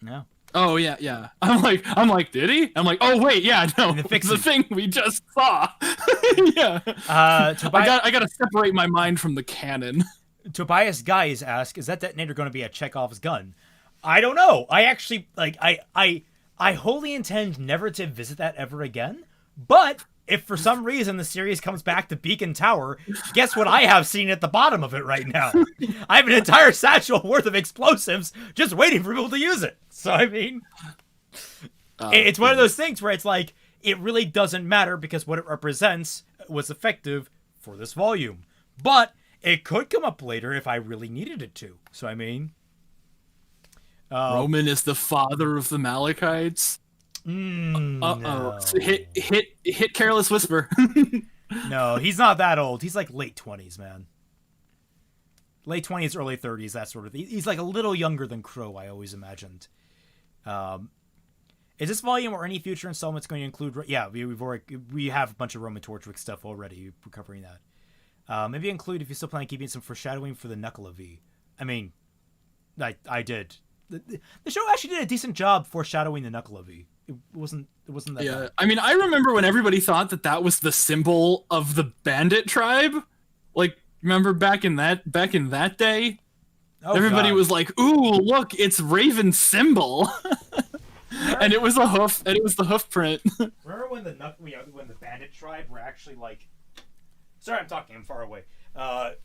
no. Oh yeah. I'm like, did he? I'm like, oh wait, yeah, no, the thing we just saw. Yeah. I gotta separate my mind from the canon. Tobias Guys asks, is that detonator going to be a Chekhov's gun? I don't know. I actually I wholly intend never to visit that ever again. But if for some reason the series comes back to Beacon Tower, guess what I have seen at the bottom of it right now? I have an entire satchel worth of explosives just waiting for people to use it. So, I mean, it's one of those things where it's like, it really doesn't matter because what it represents was effective for this volume. But it could come up later if I really needed it to. So, I mean, Roman is the father of the Malachites. No. Hit Careless Whisper. No, he's not that old. He's like late 20s, man. Late 20s, early 30s, that sort of thing. He's like a little younger than Crow, I always imagined. Is this volume or any future installments going to include... Yeah, we have a bunch of Roman Torchwick stuff already. We're covering that. Maybe include, if you still plan on keeping some foreshadowing for the Knuckle of V. I mean, I did. The show actually did a decent job foreshadowing the Knuckle of V. It wasn't that bad. I mean, I remember when everybody thought that was the symbol of the bandit tribe. Like, remember back in that day? Oh, everybody was like, "Ooh, look, it's Raven's symbol." And it was a hoof, and it was the hoof print. Remember when the bandit tribe were actually like Sorry, I'm talking. I'm far away.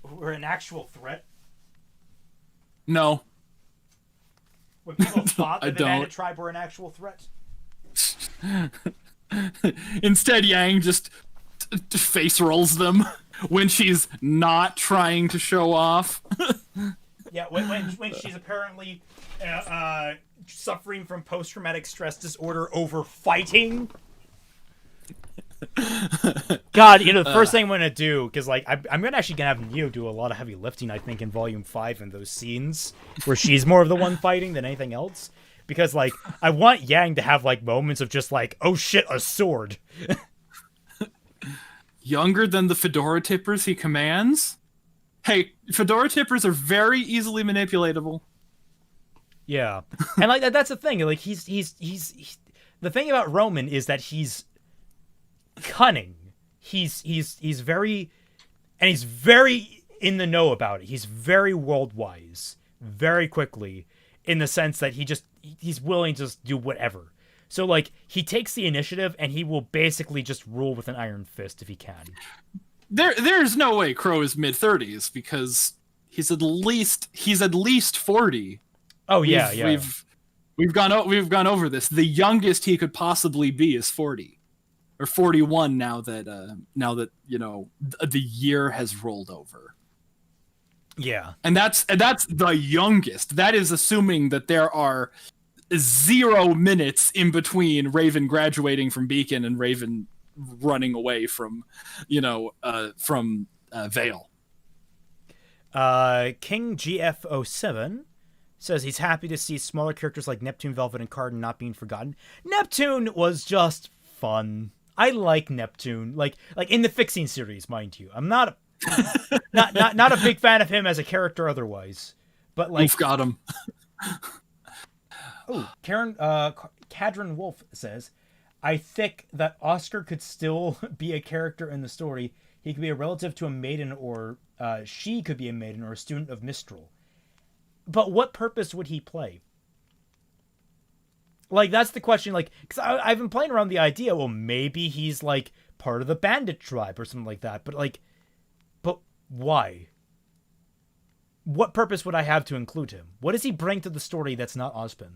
Were an actual threat. No. When people thought that the don't. Bandit tribe were an actual threat. Instead, Yang just face rolls them when she's not trying to show off. Yeah, when she's apparently suffering from post-traumatic stress disorder over fighting. God, the first thing I'm gonna do, because like I'm gonna have Neo do a lot of heavy lifting, I think, in Volume 5 in those scenes where she's more of the one fighting than anything else. Because like I want Yang to have like moments of just like, oh shit, a sword. Younger than the fedora tippers he commands? Hey, fedora tippers are very easily manipulatable. Yeah, and like that's the thing. Like he's the thing about Roman is that he's cunning. He's very, and he's very in the know about it. He's very world wise, very quickly, in the sense that he's willing to just do whatever. So like he takes the initiative and he will basically just rule with an iron fist if he can. There's no way Crow is mid-30s because he's at least 40. Oh yeah, We've gone over this. The youngest he could possibly be is 40 or 41 now that the year has rolled over. Yeah. And that's the youngest. That is assuming that there are 0 minutes in between Raven graduating from Beacon and Raven running away from Vale. King GF07 says he's happy to see smaller characters like Neptune, Velvet, and Cardin not being forgotten. Neptune was just fun. I like Neptune, like in the Fixing series, mind you. I'm not a big fan of him as a character otherwise, but like we've got him. Oh, Cadron Wolf says, I think that Oscar could still be a character in the story. He could be a relative to a maiden, or she could be a maiden or a student of Mistral. But what purpose would he play? Like, that's the question. Like, because I've been playing around the idea, well, maybe he's, like, part of the bandit tribe or something like that. But, like, but why? What purpose would I have to include him? What does he bring to the story that's not Ozpin?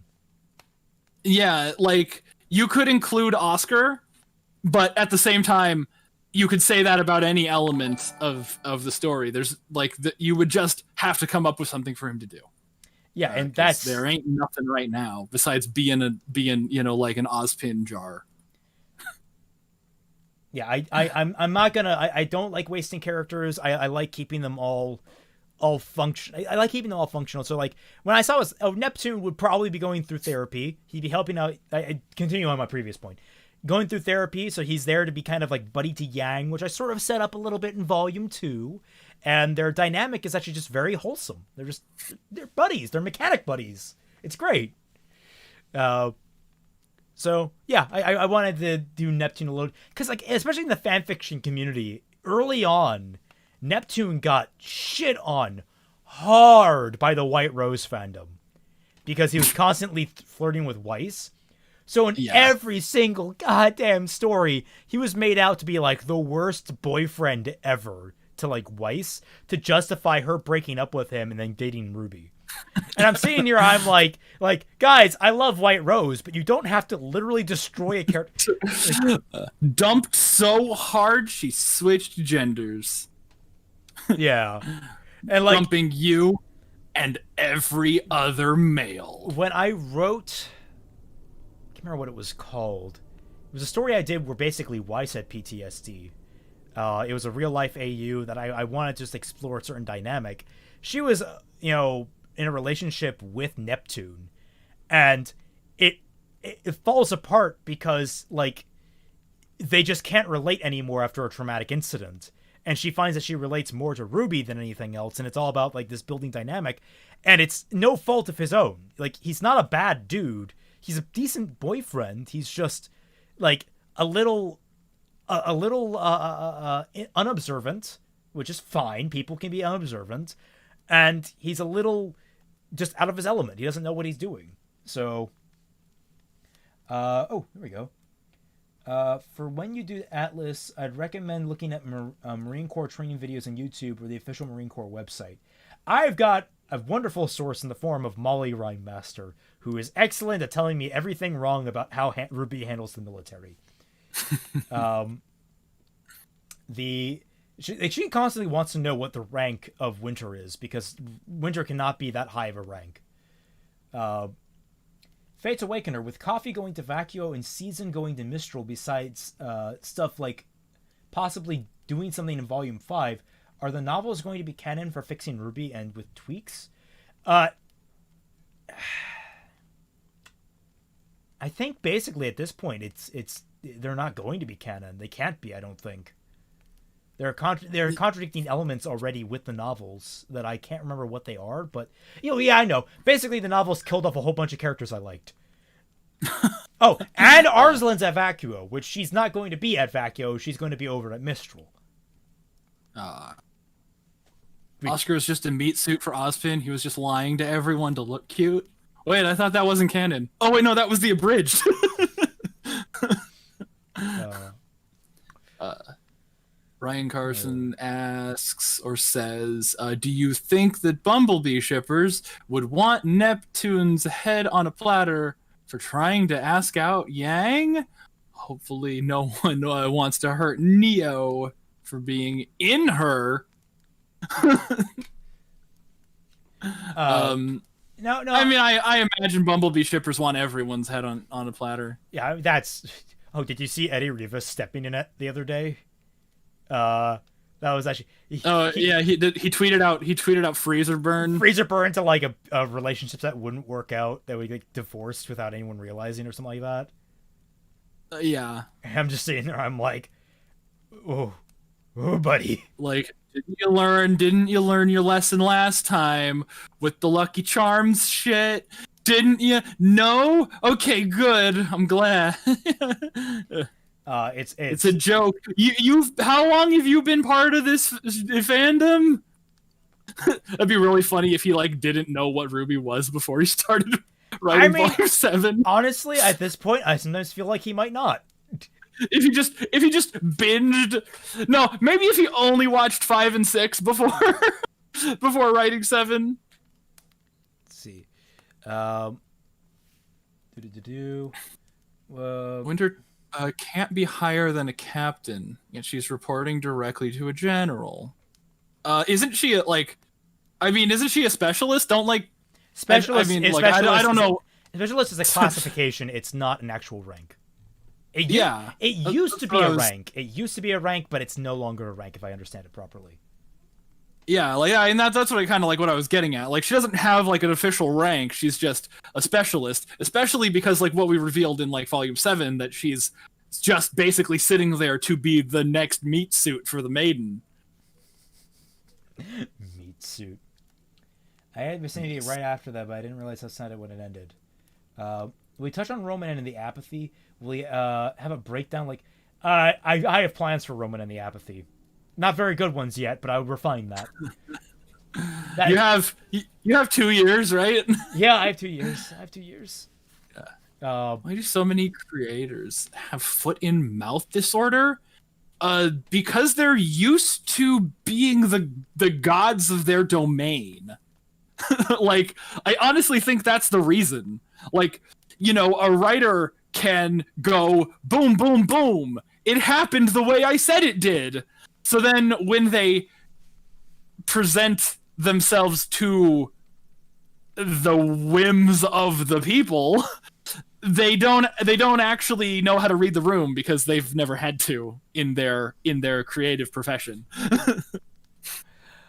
Yeah, like, you could include Oscar, but at the same time, you could say that about any element of the story. There's, like, you would just have to come up with something for him to do. Yeah, and that's... There ain't nothing right now besides being like an Ozpin jar. Yeah, I'm not gonna... I don't like wasting characters. I like keeping them all function. I like keeping them all functional. So like when I saw Neptune would probably be going through therapy. He'd be helping out. I continue on my previous point, going through therapy. So he's there to be kind of like buddy to Yang, which I sort of set up a little bit in Volume 2. And their dynamic is actually just very wholesome. They're buddies. They're mechanic buddies. It's great. So yeah, I wanted to do Neptune a little because like especially in the fanfiction community early on. Neptune got shit on hard by the White Rose fandom because he was constantly flirting with Weiss. So in every single goddamn story, he was made out to be like the worst boyfriend ever to like Weiss to justify her breaking up with him and then dating Ruby. And I'm sitting here, I'm like, guys, I love White Rose, but you don't have to literally destroy a character. Dumped so hard, she switched genders. Yeah. And like dumping you and every other male. When I wrote, I can't remember what it was called. It was a story I did where basically Weiss had PTSD. It was a real life AU that I wanted to just explore a certain dynamic. She was, in a relationship with Neptune, and it falls apart because like they just can't relate anymore after a traumatic incident. And she finds that she relates more to Ruby than anything else, and it's all about like this building dynamic, and it's no fault of his own. Like he's not a bad dude. He's a decent boyfriend. He's just like a little unobservant, which is fine. People can be unobservant, and he's a little just out of his element. He doesn't know what he's doing. So, here we go. For when you do Atlas, I'd recommend looking at Marine Corps training videos on YouTube or the official Marine Corps website. I've got a wonderful source in the form of Molly Rhinemaster, who is excellent at telling me everything wrong about how RWBY handles the military. She constantly wants to know what the rank of Winter is, because Winter cannot be that high of a rank. Fate's Awakener, with Coffee going to Vacuo and Season going to Mistral, besides stuff like possibly doing something in Volume 5, are the novels going to be canon for Fixing RWBY and with tweaks? I think basically at this point it's they're not going to be canon. They can't be, I don't think. There are contradicting elements already with the novels that I can't remember what they are, but yeah, I know. Basically, the novels killed off a whole bunch of characters I liked. Oh, and Arslan's at Vacuo, which she's not going to be at Vacuo. She's going to be over at Mistral. Oscar was just a meat suit for Ozpin. He was just lying to everyone to look cute. Wait, I thought that wasn't canon. Oh wait, no, that was the abridged. Ryan Carson asks or says, do you think that Bumblebee shippers would want Neptune's head on a platter for trying to ask out Yang? Hopefully no one wants to hurt Neo for being in her. No. I mean, I imagine Bumblebee shippers want everyone's head on a platter. Yeah, that's... Oh, did you see Eddie Rivas stepping in it the other day? That was actually... He tweeted out freezer burn. Freezer burn to like a relationships that wouldn't work out, that would get divorced without anyone realizing or something like that. Yeah. And I'm just sitting there, I'm like, oh, buddy. Like, didn't you learn your lesson last time with the Lucky Charms shit? Didn't you? No? Okay, good. I'm glad. It's a joke. You've how long have you been part of this fandom? That'd be really funny if he like didn't know what RWBY was before he started writing Volume 7. Honestly, at this point, I sometimes feel like he might not. If he just binged, no, maybe if he only watched 5 and 6 before writing 7. Let's see. Winter can't be higher than a captain, yet she's reporting directly to a general. Isn't she isn't she a specialist? Don't like specialist. I don't know. Specialist is a classification. It's not an actual rank. It used to be a rank. It used to be a rank, but it's no longer a rank, if I understand it properly. Yeah, and that's what I kind of like what I was getting at. Like, she doesn't have like an official rank. She's just a specialist, especially because like what we revealed in like Volume 7, that she's just basically sitting there to be the next meat suit for the Maiden. Meat suit. I had Vicinity right after that, but I didn't realize how sad when it ended. We touched on Roman and the apathy. We have a breakdown. Like, I have plans for Roman and the apathy. Not very good ones yet, but I would refine that. You have 2 years, right? Yeah, I have 2 years. Yeah. Why do so many creators have foot-in-mouth disorder? Because they're used to being the gods of their domain. Like, I honestly think that's the reason. Like, a writer can go boom, boom, boom. It happened the way I said it did. So then when they present themselves to the whims of the people, they don't actually know how to read the room because they've never had to in their creative profession.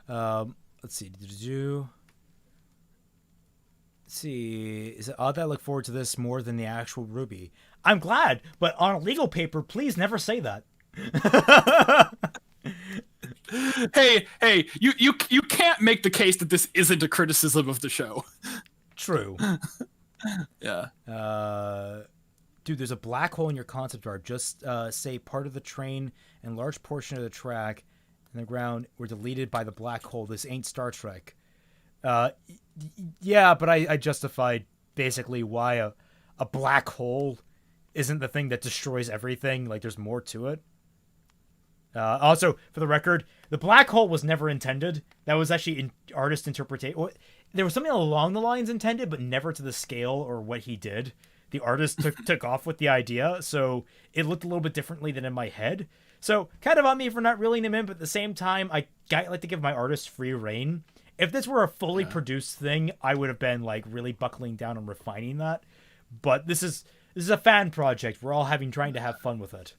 Let's see. Let's see. Is it odd that I look forward to this more than the actual RWBY? I'm glad, but on a legal paper, please never say that. Hey, you can't make the case that this isn't a criticism of the show. True. Yeah. Dude, there's a black hole in your concept art. Just say part of the train and large portion of the track and the ground were deleted by the black hole. This ain't Star Trek. Yeah, but I justified basically why a black hole isn't the thing that destroys everything. Like, there's more to it. Also, for the record, the black hole was never intended. That was actually artist interpretation. There was something along the lines intended, but never to the scale or what he did. The artist took off with the idea, so it looked a little bit differently than in my head. So, kind of on me for not reeling him in, but at the same time, I like to give my artist free reign. If this were a fully produced thing, I would have been like really buckling down and refining that. But this is a fan project. We're all trying to have fun with it.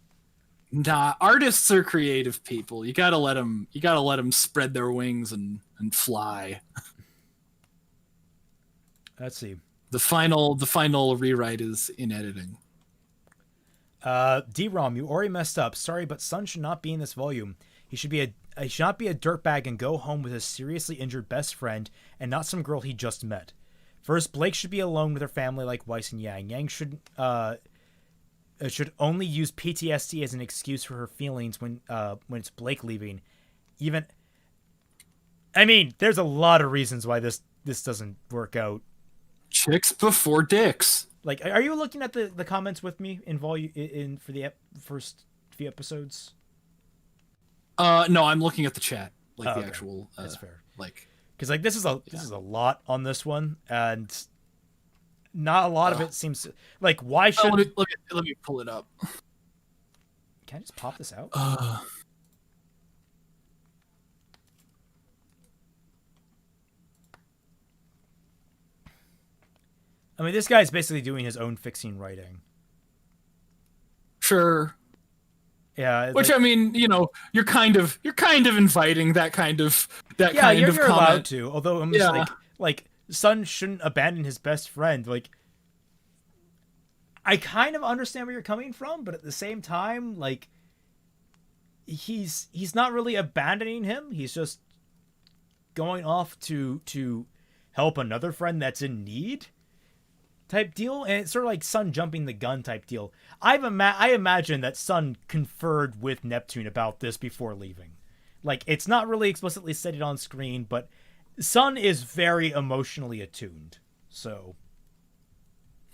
Nah, artists are creative people. You gotta let them spread their wings and fly. Let's see. The final rewrite is in editing. D-Rom, you already messed up. Sorry, but Sun should not be in this volume. He should not be a dirtbag and go home with his seriously injured best friend and not some girl he just met. First, Blake should be alone with her family like Weiss and Yang. Yang should only use PTSD as an excuse for her feelings when it's Blake leaving. There's a lot of reasons why this doesn't work out. Chicks before dicks. Like, are you looking at the comments with me for the first few episodes? No, I'm looking at the chat, the okay. actual. That's fair. Because this is a lot on this one, and not a lot of it seems like why should let me pull it up. Can I just pop this out? This guy's basically doing his own fixing writing. Sure. Yeah. Which you're kind of inviting that kind of you're comment. Allowed to. Although I'm just like Sun shouldn't abandon his best friend. Like, I kind of understand where you're coming from, but at the same time, like, he's not really abandoning him. He's just going off to help another friend that's in need. Type deal, and it's sort of like Sun jumping the gun type deal. I imagine that Sun conferred with Neptune about this before leaving. Like, it's not really explicitly stated on screen, but Sun is very emotionally attuned. So,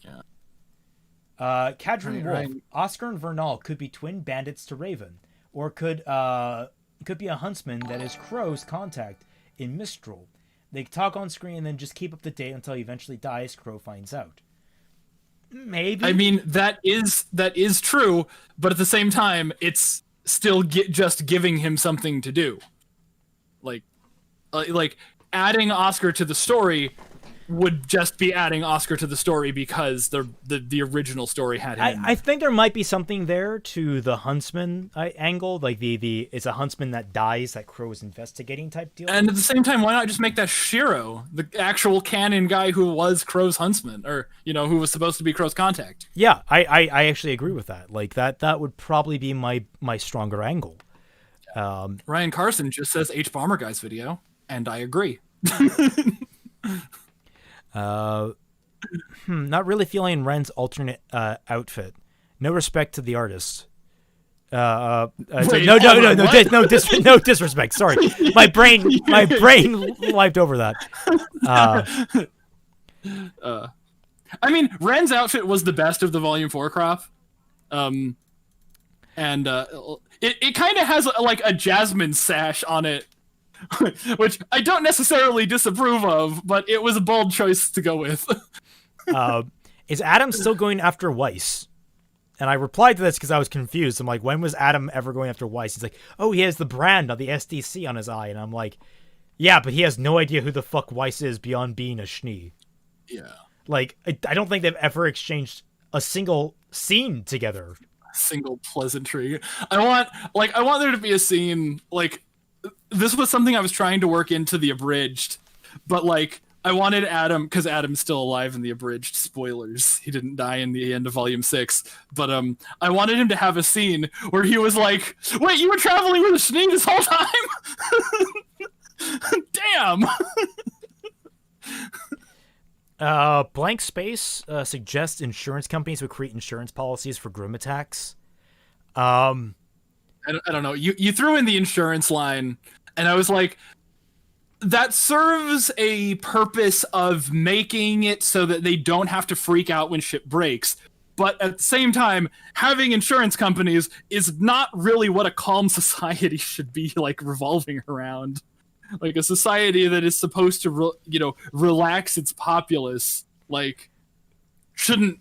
yeah. Cadron Wolf, Oscar and Vernal could be twin bandits to Raven, or could be a huntsman that is Crow's contact in Mistral. They talk on screen and then just keep up to date until he eventually dies. Crow finds out. Maybe. That is true, but at the same time, it's still just giving him something to do. Like adding Oscar to the story would just be adding Oscar to the story because the original story had him. I think there might be something there to the huntsman angle, like the it's a huntsman that dies that Crow is investigating type deal. And at the same time, why not just make that Shiro, the actual canon guy who was Crow's huntsman, or who was supposed to be Crow's contact? Yeah, I actually agree with that. Like that would probably be my stronger angle. Ryan Carson just says H Bomber Guy's video, and I agree. Not really feeling Ren's alternate outfit. No respect to the artist. No disrespect. Sorry, my brain wiped over that. Ren's outfit was the best of the Volume 4 crop. And it kind of has like a Jasmine sash on it. Which I don't necessarily disapprove of, but it was a bold choice to go with. Is Adam still going after Weiss? And I replied to this because I was confused. I'm like, when was Adam ever going after Weiss? He's like, oh, he has the brand of the SDC on his eye. And I'm like, yeah, but he has no idea who the fuck Weiss is beyond being a schnee. Yeah. Like, I don't think they've ever exchanged a single scene together. A single pleasantry. I want there to be a scene, like, this was something I was trying to work into the abridged, but I wanted Adam, because Adam's still alive in the abridged. Spoilers, he didn't die in the end of Volume 6. But I wanted him to have a scene where he was like, "Wait, you were traveling with a schnee this whole time?" Damn. Blank Space suggests insurance companies would create insurance policies for Grim attacks. I don't know. You threw in the insurance line, and I was like, that serves a purpose of making it so that they don't have to freak out when shit breaks. But at the same time, having insurance companies is not really what a calm society should be like revolving around. Like a society that is supposed to, relax its populace, like shouldn't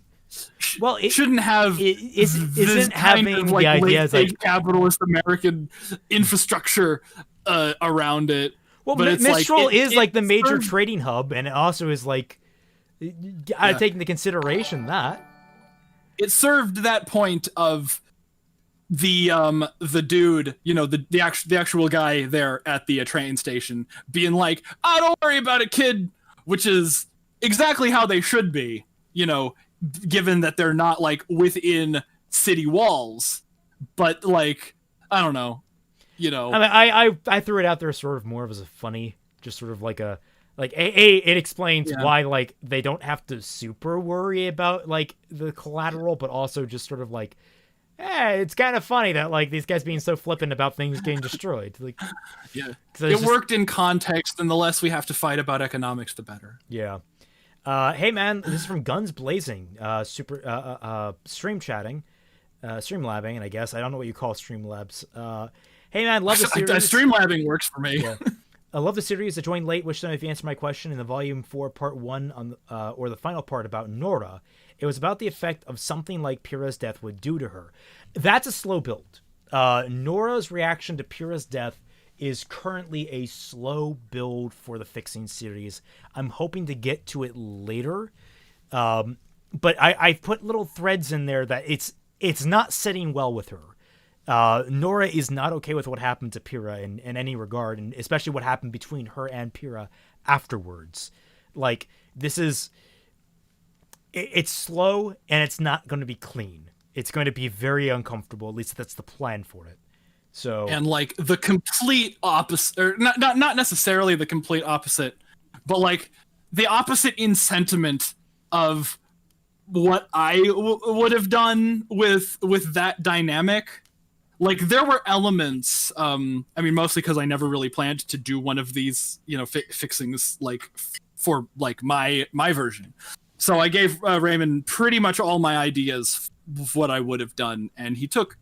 have isn't having like the idea late-stage like capitalist American infrastructure around it. well, but it's Mistral is like the major serves- trading hub, and it also is like taking into consideration that it served that point of the dude, the actual guy there at the train station being like, "Oh, don't worry about it, kid," which is exactly how they should be, given that they're not like within city walls, but like I don't know, I mean, I threw it out there sort of more of as a funny, just sort of like a it explains why like they don't have to super worry about like the collateral, but also just sort of like, it's kind of funny that like these guys being so flippant about things getting destroyed. Like, it worked in context, and the less we have to fight about economics, the better. Yeah. Hey man, this is from Guns Blazing, stream chatting, streamlabbing, and I guess I don't know what you call streamlabs. Hey man, love the series. Streamlabbing works for me. Yeah. I love the series. I joined late. Wish them if you answer my question in the Volume 4 Part 1 on or the final part about Nora. It was about the effect of something like Pyrrha's death would do to her. That's a slow build. Nora's reaction to Pyrrha's death is currently a slow build for the Fixing series. I'm hoping to get to it later. But I've put little threads in there that it's not sitting well with her. Nora is not okay with what happened to Pyrrha in any regard, and especially what happened between her and Pyrrha afterwards. Like, this is... It's slow, and it's not going to be clean. It's going to be very uncomfortable. At least that's the plan for it. So, and like the complete opposite, or not necessarily the complete opposite, but like the opposite in sentiment of what I would have done with that dynamic. Like, there were elements, I mean, mostly because I never really planned to do one of these, fixings, like, for, like, my version. So I gave Raymond pretty much all my ideas of what I would have done, and he took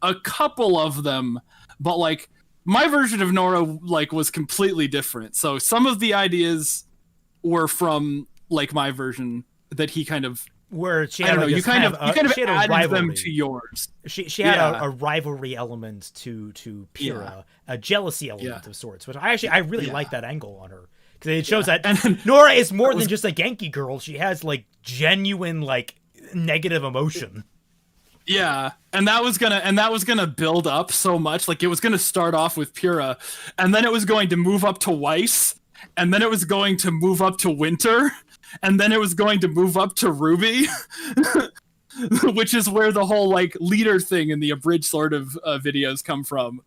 a couple of them, but, like, my version of Nora, like, was completely different. So some of the ideas were from, like, my version that he kind of... Where she had, you kind of added them to yours. She had a rivalry element to Pyrrha, a jealousy element of sorts, which I really like that angle on her, because it shows that Nora is more than just a Genki girl. She has like genuine like negative emotion. Yeah, and that was gonna build up so much. Like, it was gonna start off with Pyrrha, and then it was going to move up to Weiss, and then it was going to move up to Winter. And then it was going to move up to Ruby, which is where the whole, like, leader thing in the abridged sort of videos come from.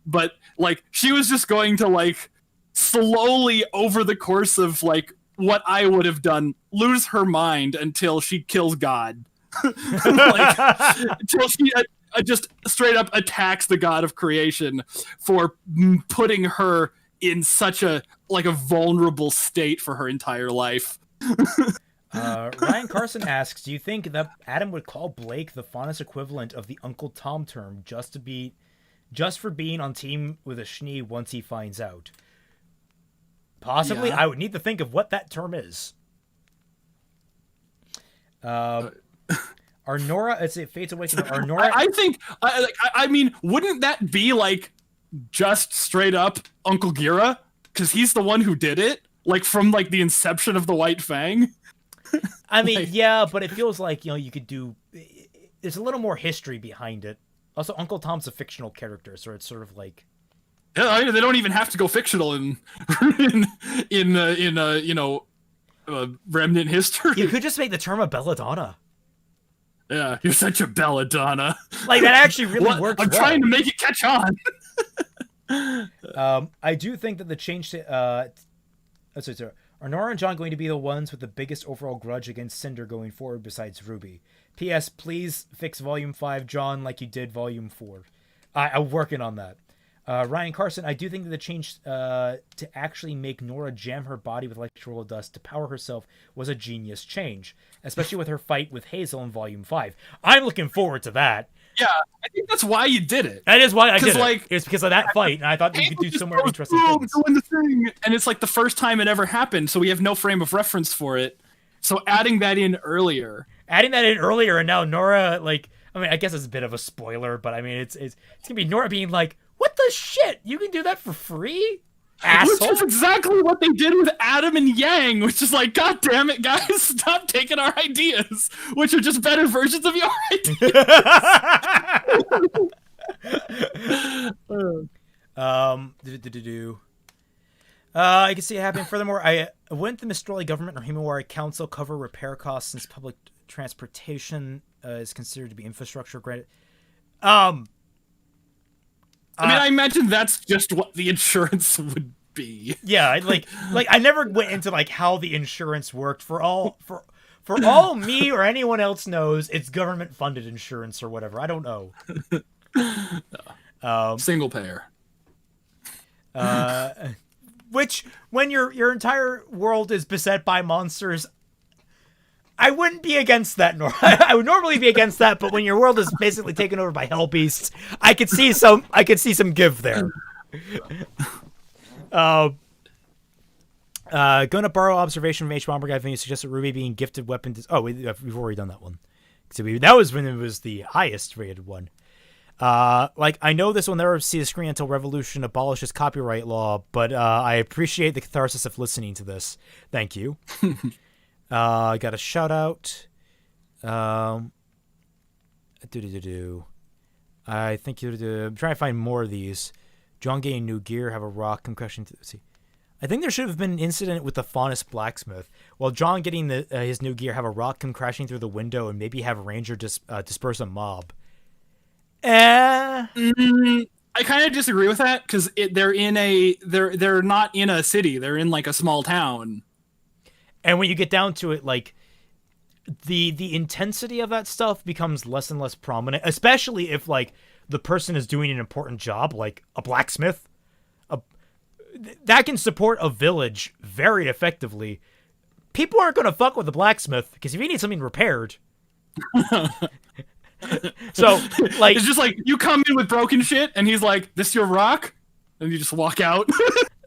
But, like, she was just going to, like, slowly over the course of, like, what I would have done, lose her mind until she kills God. Like, until she just straight up attacks the god of creation for putting her in such a vulnerable state for her entire life. Ryan Carson asks, do you think that Adam would call Blake the Faunus equivalent of the Uncle Tom term just for being on team with a Schnee once he finds out? Possibly. I would need to think of what that term is. Are Nora, it's it Fates Awakening, are Nora... I think, I mean, wouldn't that be, like, just straight up Uncle Gira? Because he's the one who did it, like, from, like, the inception of the White Fang. I mean, yeah, but it feels like, you could do... There's a little more history behind it. Also, Uncle Tom's a fictional character, so it's sort of like... Yeah, I mean, they don't even have to go fictional in remnant history. You could just make the term a belladonna. Yeah, you're such a belladonna. Like, that actually really works. I'm trying to make it catch on. I do think that the change to are Nora and John going to be the ones with the biggest overall grudge against Cinder going forward besides Ruby? P.S. Please fix Volume 5, John, like you did Volume 4. I'm working on that. Ryan Carson, I do think that the change to actually make Nora jam her body with electrical dust to power herself was a genius change, especially with her fight with Hazel in Volume 5. I'm looking forward to that. Yeah, I think that's why you did it. That is why I did like, it. It's because of that fight, and I thought you could do some more interesting things. Doing the thing, and it's like the first time it ever happened, so we have no frame of reference for it. So adding that in earlier, and now Nora, like, I mean, I guess it's a bit of a spoiler, but I mean, it's gonna be Nora being like, "What the shit? You can do that for free?" Asshole. Which is exactly what they did with Adam and Yang, which is like, God damn it, guys, stop taking our ideas, which are just better versions of your ideas. I can see it happening. Furthermore, wouldn't the Mistrali government or Himawari Council cover repair costs since public transportation is considered to be infrastructure? Granted, I mean, I imagine that's just what the insurance would be. Yeah, like I never went into like how the insurance worked. For all me or anyone else knows, it's government funded insurance or whatever. I don't know. Single payer. Which, when your entire world is beset by monsters, I wouldn't be against that. I would normally be against that, but when your world is basically taken over by hell beasts, I could see some give there. Gonna borrow observation from H. Bomber Guy. You suggested RWBY being gifted weapons. Oh, we've already done that one. So that was when it was the highest rated one. Like, I know this will never see the screen until Revolution abolishes copyright law, but I appreciate the catharsis of listening to this. Thank you. I got a shout out. I think I'm trying to find more of these. John getting new gear, have a rock concussion. Let's see. I think there should have been an incident with the Faunus blacksmith. While John getting his new gear, have a rock come crashing through the window, and maybe have Ranger disperse a mob. I kind of disagree with that because they're not in a city. They're in like a small town. And when you get down to it, like, the intensity of that stuff becomes less and less prominent, especially if, like, the person is doing an important job, like a blacksmith. That can support a village very effectively. People aren't going to fuck with a blacksmith, because if you need something repaired... So, like... It's just like, you come in with broken shit, and he's like, this your rock? And you just walk out.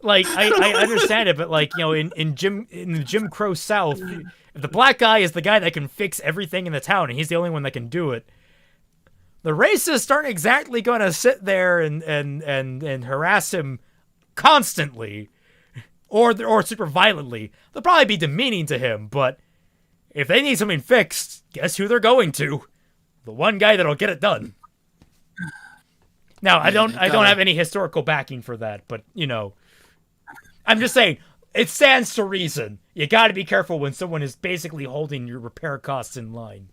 Like, I understand it, but, like, you know, in the Jim Crow South, if the black guy is the guy that can fix everything in the town, and he's the only one that can do it, the racists aren't exactly going to sit there and harass him constantly, or super violently. They'll probably be demeaning to him, but if they need something fixed, guess who they're going to? The one guy that'll get it done. Now, I don't have any historical backing for that, but, you know, I'm just saying, it stands to reason. You got to be careful when someone is basically holding your repair costs in line.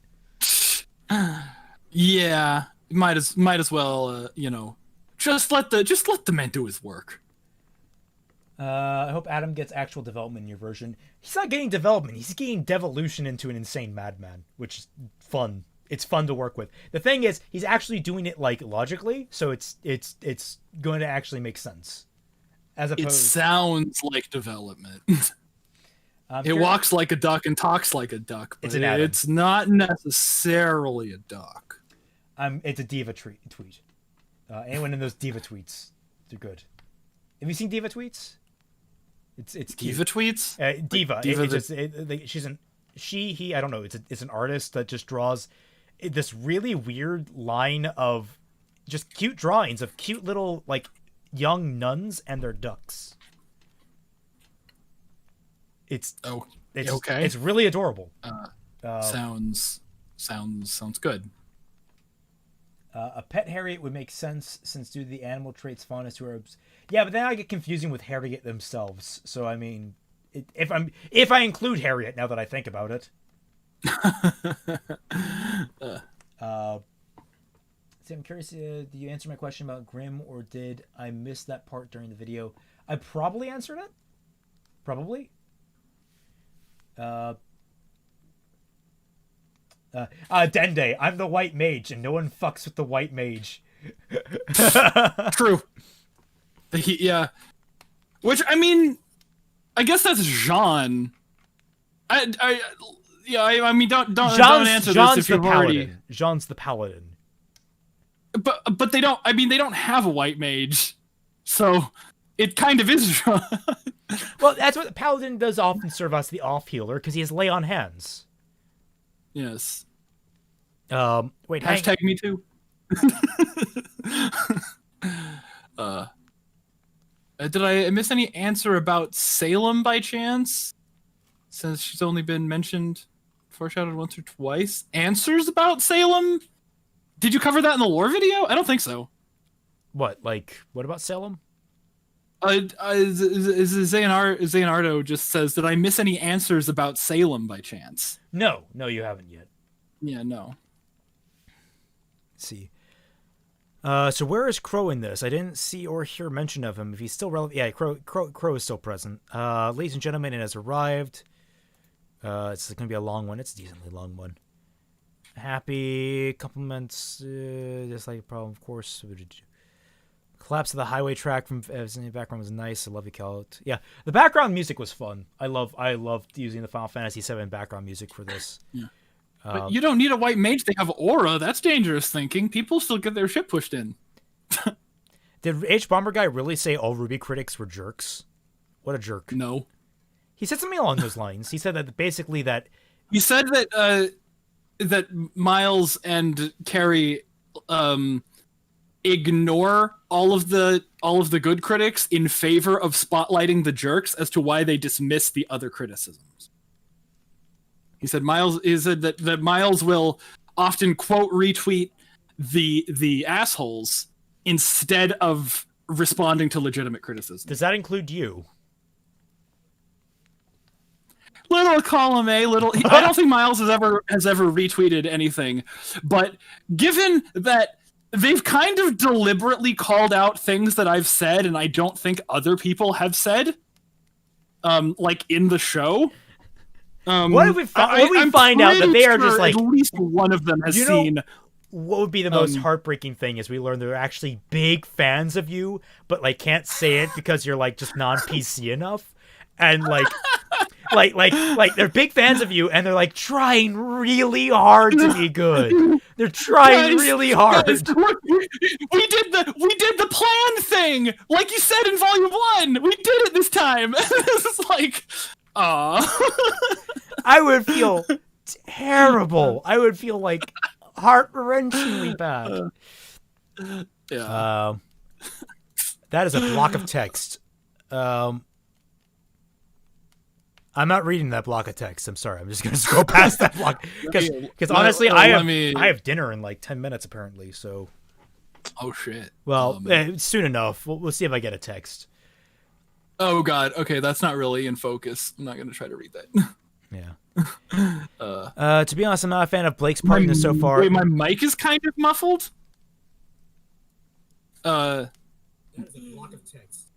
Yeah, might as well, you know, just let the man do his work. I hope Adam gets actual development in your version. He's not getting development. He's getting devolution into an insane madman, which is fun. It's fun to work with. The thing is, he's actually doing it, like, logically, so it's going to actually make sense. As opposed... It sounds like development. It walks like a duck and talks like a duck, but it's not necessarily a duck. It's a diva tweet. Anyone in those diva tweets, they're good. Have you seen diva tweets? It's cute. Diva tweets? Diva. He. I don't know. It's an artist that just draws this really weird line of just cute drawings of cute little, like, young nuns and their ducks. It's okay. It's really adorable. Sounds good. A pet Harriet would make sense since due to the animal traits Faunus who are... Yeah, but then I get confusing with Harriet themselves. So I mean, if I include Harriet now that I think about it. See, I'm curious, did you answer my question about Grimm, or did I miss that part during the video? I probably answered it. Probably. Dende, I'm the white mage, and no one fucks with the white mage. True. Yeah. Which, I mean, I guess that's Jean. I mean, don't answer this if you've already. Jean's the paladin. But they don't. I mean, they don't have a white mage, so it kind of is Jean. Well, that's what the paladin does often serve as the off healer because he has lay on hands. Yes. Wait. Hashtag me too. Did I miss any answer about Salem by chance? Since she's only been mentioned, foreshadowed once or twice. Answers about Salem? Did you cover that in the lore video? I don't think so. What? Like, what about Salem? Xeonardo just says, did I miss any answers about Salem by chance? No, you haven't yet. Yeah, no. Let's see. So where is Crow in this? I didn't see or hear mention of him. If he's still relevant, yeah, Crow is still present. Ladies and gentlemen, it has arrived. It's going to be a long one. It's a decently long one. Happy compliments, just like a problem, of course. Collapse of the highway track from the background was nice. I love the count. Yeah, the background music was fun. I loved using the Final Fantasy VII background music for this. Yeah. But you don't need a white mage. They have aura. That's dangerous thinking. People still get their shit pushed in. Did H Bomber Guy really say all RWBY critics were jerks? What a jerk. No. He said something along those lines. He said that basically that... He said that that Miles and Carrie ignore all of the good critics in favor of spotlighting the jerks as to why they dismiss the other criticisms. He said that Miles will often quote retweet the assholes instead of responding to legitimate criticism. Does that include you? Little column A, little. I don't think Miles has ever retweeted anything, but given that they've kind of deliberately called out things that I've said and I don't think other people have said, like in the show. What if we find out that they are just like at least one of them has seen? What would be the most heartbreaking thing is we learn they're actually big fans of you, but like can't say it because you're like just non-PC enough, and like they're big fans of you and they're like trying really hard to be good. They're trying really hard. Guys, we did the plan thing, like you said in Volume 1. We did it this time. It's like, I would feel terrible. I would feel like heart-wrenchingly bad. Yeah. That is a block of text. I'm not reading that block of text. I'm sorry. I'm just going to scroll past that block because honestly, I have dinner in like 10 minutes apparently. So. Oh shit. Well, soon enough. We'll see if I get a text. Oh god. Okay, that's not really in focus. I'm not going to try to read that. Yeah. To be honest, I'm not a fan of Blake's part in this so far. Wait, my mic is kind of muffled. That is a block of text.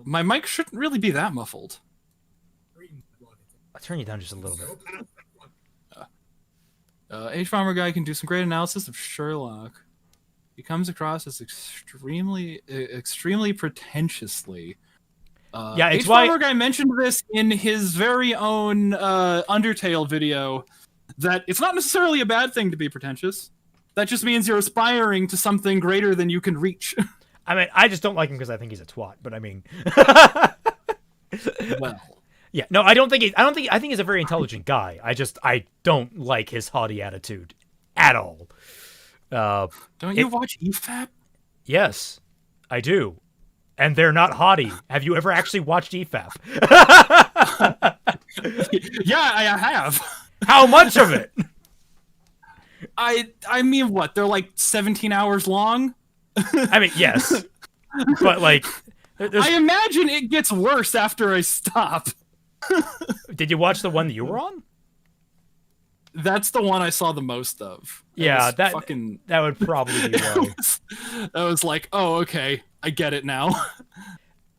My mic shouldn't really be that muffled. I'll turn you down just a little bit. H-Bomber Guy can do some great analysis of Sherlock. He comes across as extremely pretentiously. Yeah, it's H-Bomber Guy mentioned this in his very own Undertale video, that it's not necessarily a bad thing to be pretentious. That just means you're aspiring to something greater than you can reach. I mean, I just don't like him because I think he's a twat. But I mean, well. Yeah, no, I think he's a very intelligent guy. I don't like his haughty attitude at all. Don't you watch EFAP? Yes, I do. And they're not haughty. Have you ever actually watched EFAP? Yeah, I have. How much of it? I mean, what? They're like 17 hours long? I mean, yes. But like I imagine it gets worse after I stop. Did you watch the one that you were on? That's the one I saw the most of. Yeah, that would probably be why. I was like, oh, okay, I get it now.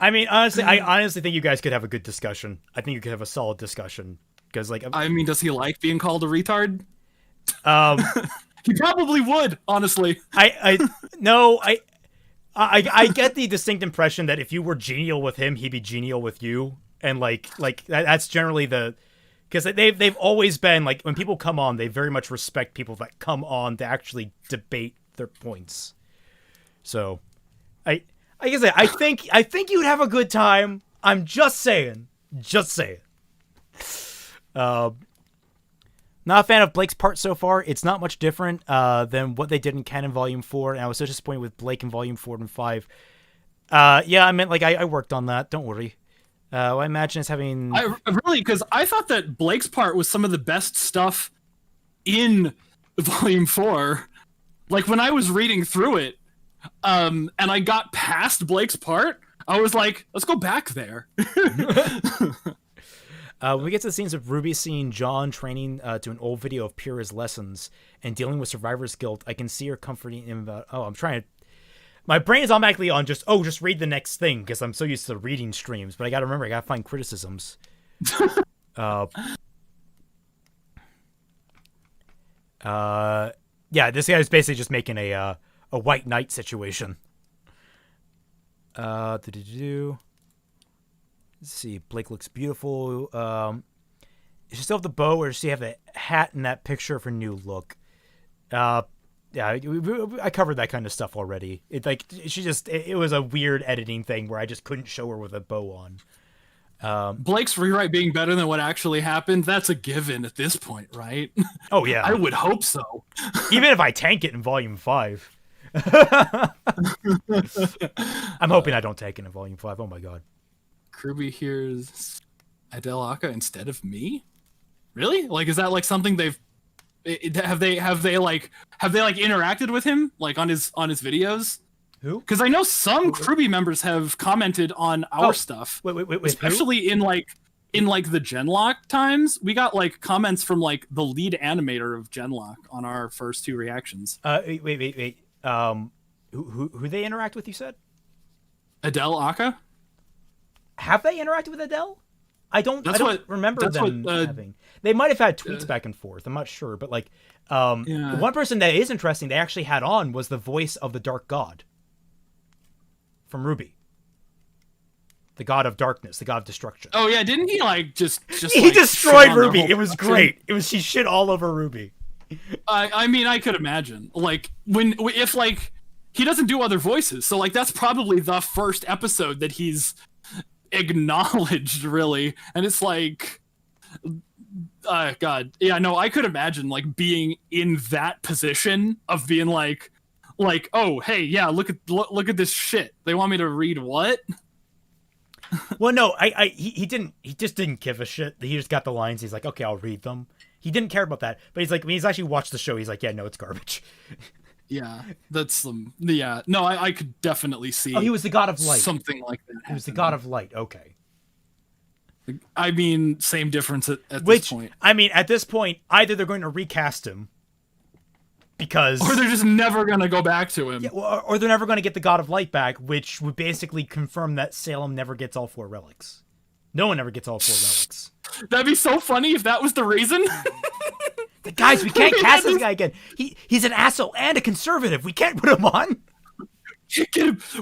I mean, honestly, I honestly think you guys could have a good discussion. I think you could have a solid discussion because, like, I mean, does he like being called a retard? He probably would, honestly. I get the distinct impression that if you were genial with him, he'd be genial with you, and that's generally because they've always been like when people come on, they very much respect people that come on to actually debate their points. So, I guess I think you'd have a good time. I'm just saying. Not a fan of Blake's part so far. It's not much different than what they did in Canon Volume 4, and I was so disappointed with Blake in Volume 4 and 5. Yeah, I meant, like, I worked on that. Don't worry. I imagine it's having... Really, because I thought that Blake's part was some of the best stuff in Volume 4. Like, when I was reading through it, and I got past Blake's part, I was like, let's go back there. When we get to the scenes of Ruby seeing John training to an old video of Pyrrha's lessons and dealing with survivor's guilt, I can see her comforting him about, I'm trying to... My brain is automatically on just read the next thing, because I'm so used to reading streams, but I gotta remember, I gotta find criticisms. Yeah, this guy is basically just making a white knight situation. Let's see, Blake looks beautiful. Does she still have the bow, or does she have a hat in that picture of her new look? Yeah, I covered that kind of stuff already. It was a weird editing thing where I just couldn't show her with a bow on. Blake's rewrite being better than what actually happened, that's a given at this point, right? Oh, yeah. I would hope so. Even if I tank it in Volume 5. I'm hoping I don't tank it in Volume 5. Oh, my God. Kirby hears Adele Aka instead of me? Really? Like, is that like something have they interacted with him like on his videos? Who? Because I know some RWBY members have commented on our stuff. Wait, especially in the Genlock times. We got like comments from like the lead animator of Genlock on our first 2 reactions. Wait. Who they interact with? You said Adele Aka. Have they interacted with Adele? I don't remember them having. They might have had tweets back and forth. I'm not sure, but like, the one person that is interesting they actually had on was the voice of the Dark God from RWBY, the God of Darkness, the God of Destruction. Oh yeah, didn't he like just he like, destroyed RWBY? It was great. He shit all over RWBY. I mean, I could imagine like if like he doesn't do other voices, so like that's probably the first episode that he's acknowledged, really, and it's like, God, yeah, no, I could imagine like being in that position of being like, oh, hey, yeah, look at this shit. They want me to read what? Well, no, he just didn't give a shit. He just got the lines. He's like, okay, I'll read them. He didn't care about that, but he's like, when he's actually watched the show, he's like, yeah, no, it's garbage. Yeah, that's yeah. No, I could definitely see. Oh, he was the God of Light. Something like that. He was the God of Light. Okay. I mean, same difference at this point. I mean, at this point, either they're going to recast him because, or they're just never going to go back to him. Yeah, or they're never going to get the God of Light back, which would basically confirm that Salem never gets all 4 relics. No one ever gets all 4 relics. That'd be so funny if that was the reason. Guys, we can't cast this guy again. He's an asshole and a conservative. We can't put him on.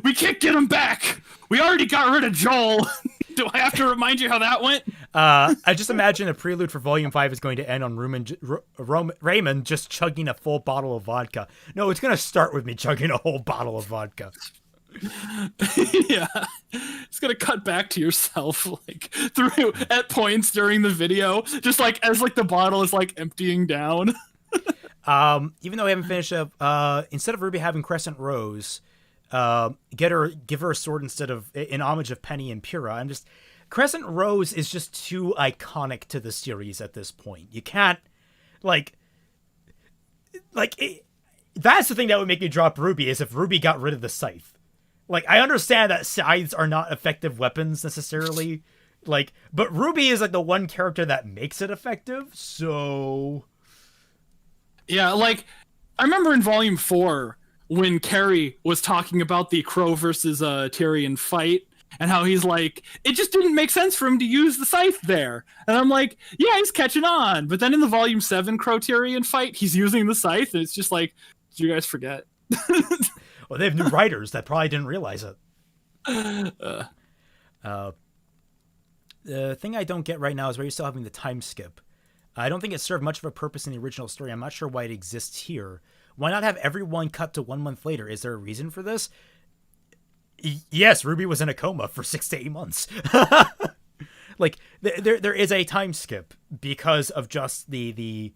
We can't get him back. We already got rid of Joel. Do I have to remind you how that went? I just imagine a prelude for Volume 5 is going to end on Raymond just chugging a full bottle of vodka. No, it's going to start with me chugging a whole bottle of vodka. Yeah, it's gonna cut back to yourself like through at points during the video, just like as like the bottle is like emptying down. Even though we haven't finished up, instead of Ruby having Crescent Rose, give her a sword instead of in homage of Penny and Pyrrha. Crescent Rose is just too iconic to the series at this point. You can't that's the thing that would make me drop Ruby is if Ruby got rid of the scythe. Like, I understand that scythes are not effective weapons necessarily, but Ruby is like the one character that makes it effective, so... Yeah, like, I remember in Volume 4 when Carrie was talking about the Crow versus Tyrion fight, and how he's like, it just didn't make sense for him to use the scythe there. And I'm like, yeah, he's catching on. But then in the Volume 7 Crow Tyrion fight, he's using the scythe, and it's just like, did you guys forget? Well, they have new writers that probably didn't realize it. The thing I don't get right now is why you're still having the time skip. I don't think it served much of a purpose in the original story. I'm not sure why it exists here. Why not have everyone cut to 1 month later? Is there a reason for this? Yes, Ruby was in a coma for 6 to 8 months. Like, there is a time skip because of just the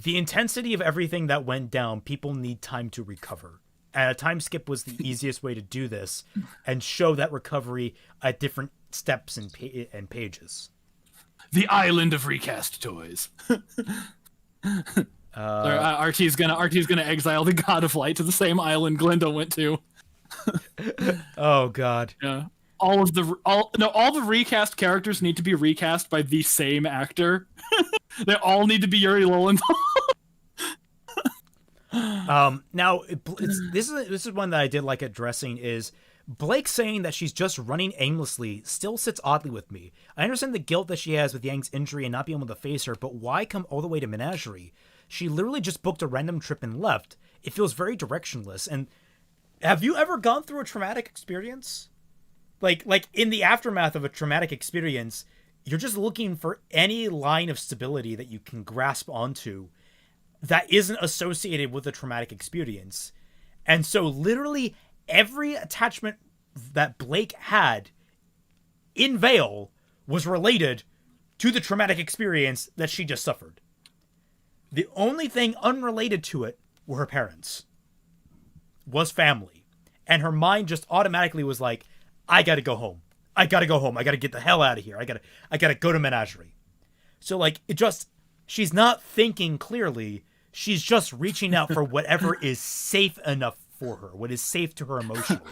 intensity of everything that went down. People need time to recover. And a time skip was the easiest way to do this and show that recovery at different steps and pages. The island of recast toys. RT's gonna exile the God of Light to the same island Glinda went to. Oh God. Yeah. All the recast characters need to be recast by the same actor. They all need to be Yuri Lowenthal. Now this is one that I did like addressing is Blake saying that she's just running aimlessly still sits oddly with me. I understand the guilt that she has with Yang's injury and not being able to face her, but why come all the way to Menagerie? She literally just booked a random trip and left. It feels very directionless. And have you ever gone through a traumatic experience? Like in the aftermath of a traumatic experience, you're just looking for any line of stability that you can grasp onto that isn't associated with a traumatic experience. And so literally every attachment that Blake had in Vale was related to the traumatic experience that she just suffered. The only thing unrelated to it were her parents. Was family. And her mind just automatically was like, I gotta go home. I gotta go home. I gotta get the hell out of here. I gotta go to Menagerie. So like, she's not thinking clearly. She's just reaching out for whatever is safe enough for her, what is safe to her emotionally.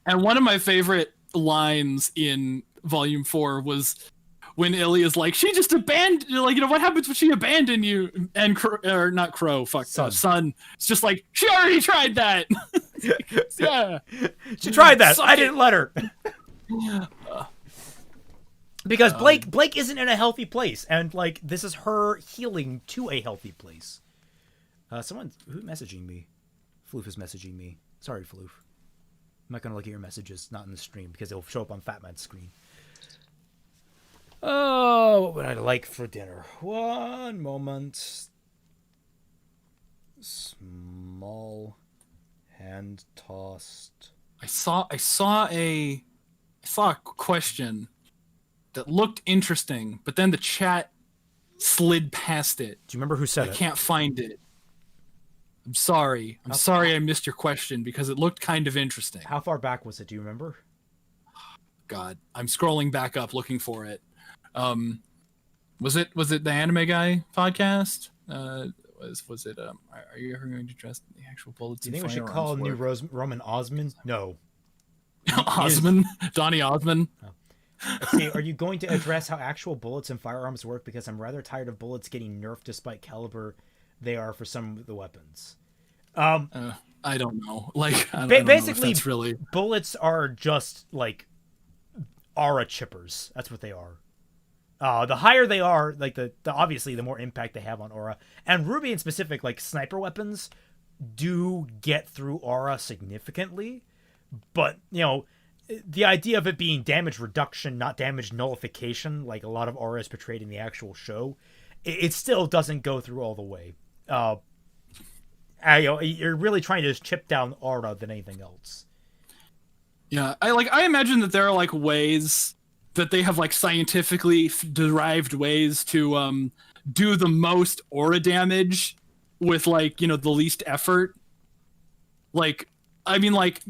And one of my favorite lines in Volume 4 was when Ilya's like, she just abandoned, like, what happens when she abandoned you? And Sun. It's just like, she already tried that. Yeah. She tried that. I didn't let her. Because Blake isn't in a healthy place, and like this is her healing to a healthy place. Who's messaging me? Floof is messaging me. Sorry, Floof. I'm not gonna look at your messages, not in the stream, because it'll show up on Fatman's screen. Oh, what would I like for dinner? One moment. Small hand tossed. I saw a question that looked interesting, but then the chat slid past it. Do you remember who said it? I can't find it. I'm sorry. I'm sorry I missed your question because it looked kind of interesting. How far back was it? Do you remember? God, I'm scrolling back up looking for it. Was it the Anime Guy podcast? Was it are you ever going to address the actual bullets? Do you think we should call new Roman Osmond? No. Osmond? Donnie Osmond? Oh. Let's see, are you going to address how actual bullets and firearms work? Because I'm rather tired of bullets getting nerfed despite caliber they are for some of the weapons. I don't know. Like, basically, that's really... bullets are just like aura chippers. That's what they are. The higher they are, like the obviously the more impact they have on aura. And Ruby in specific, like sniper weapons, do get through aura significantly. But the idea of it being damage reduction, not damage nullification, like a lot of aura is portrayed in the actual show, it still doesn't go through all the way. You're really trying to just chip down aura than anything else. Yeah, I imagine that there are like ways that they have like scientifically derived ways to do the most aura damage with like the least effort. Like, I mean, like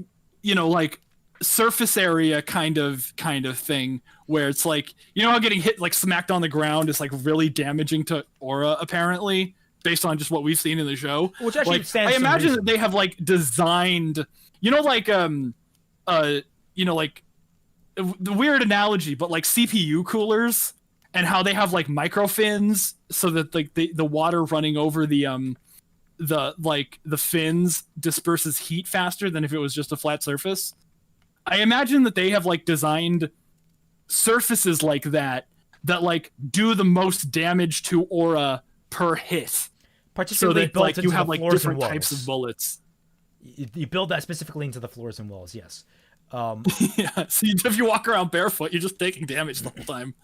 like surface area kind of thing where it's like how getting hit like smacked on the ground is like really damaging to aura apparently based on just what we've seen in the show. Which actually stands I to imagine reason. that they have like designed like like the weird analogy, but like CPU coolers and how they have like micro fins so that like the water running over the fins disperses heat faster than if it was just a flat surface. I imagine that they have like designed surfaces like that like do the most damage to aura per hit. particularly that built like into you have the like floors and different walls. types of bullets. You build that specifically into the floors and walls. Yes. Yeah, so if you walk around barefoot, you're just taking damage the whole time.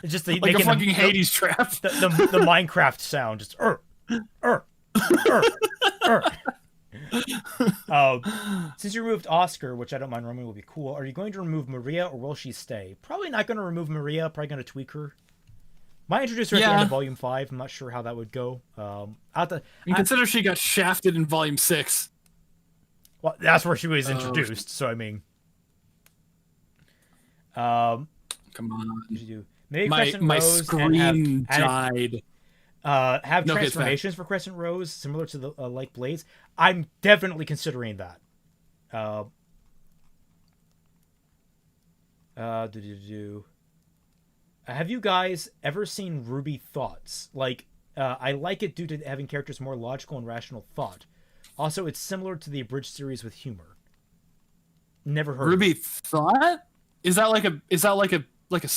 It's just Like a fucking Hades trap. The Minecraft sound, just since you removed Oscar, which I don't mind removing, will be cool. Are you going to remove Maria or will she stay? Probably not going to remove Maria. Probably going to tweak her. Might introduce her at the end of Volume 5. I'm not sure how that would go. Consider she got shafted in Volume 6. Well, that's where she was introduced. So I mean, come on. Maybe my screen died. Have transformations for Crescent Rose similar to the like Blades. I'm definitely considering that. Have you guys ever seen RWBY Thoughts? Like, I like it due to having characters more logical and rational thought. Also, it's similar to the abridged series with humor. Never heard RWBY Thought? Is that like a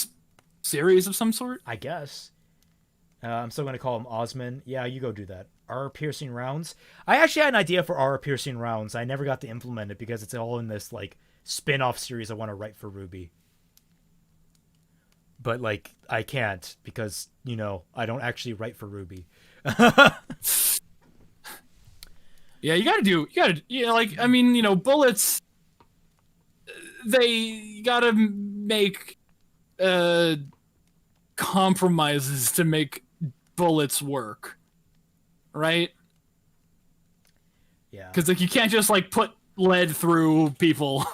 series of some sort? I guess. I'm still going to call him Osman. Yeah, you go do that. Aura Piercing Rounds. I actually had an idea for Aura Piercing Rounds. I never got to implement it because it's all in this like spin-off series I want to write for RWBY. But like I can't because, you know, I don't actually write for RWBY. Yeah, like, I mean, you know, bullets, they gotta make compromises to make bullets work, right? Yeah. Because like you can't just like put lead through people,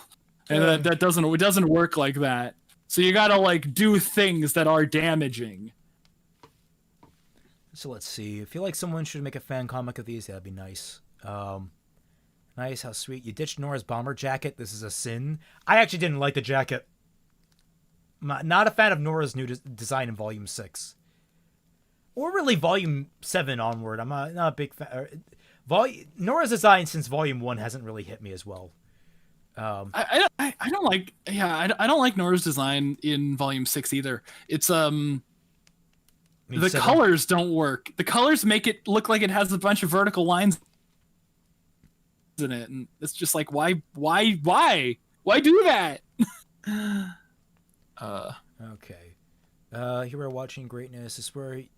and that doesn't work like that. So you gotta like do things that are damaging. So let's see. I feel like someone should make a fan comic of these. That'd be nice. Nice, how sweet. You ditched Nora's bomber jacket. This is a sin. I actually didn't like the jacket. Not a fan of Nora's new design in Volume 6. Or really Volume 7 onward. I'm not a big fan. Nora's design since Volume 1 hasn't really hit me as well. I don't like Nora's design in Volume 6 either. It's the colors don't work. The colors make it look like it has a bunch of vertical lines in it, and it's just like why do that? Okay. Here we're watching greatness. This is where he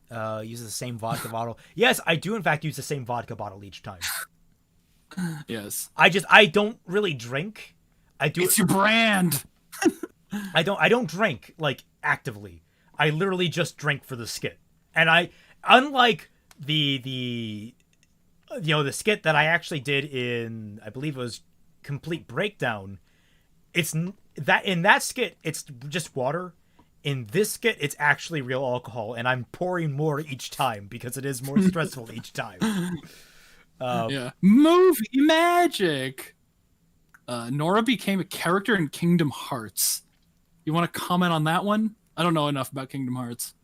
uses the same vodka bottle. Yes, I do in fact use the same vodka bottle each time. Yes. I don't really drink. It's your brand. I don't drink like actively. I literally just drink for the skit. And unlike the skit that I actually did in, I believe it was Complete Breakdown, it's that in that skit it's just water. In this skit it's actually real alcohol, and I'm pouring more each time because it is more stressful each time. Yeah. Movie magic. Nora became a character in Kingdom Hearts. You want to comment on that one? I don't know enough about Kingdom Hearts.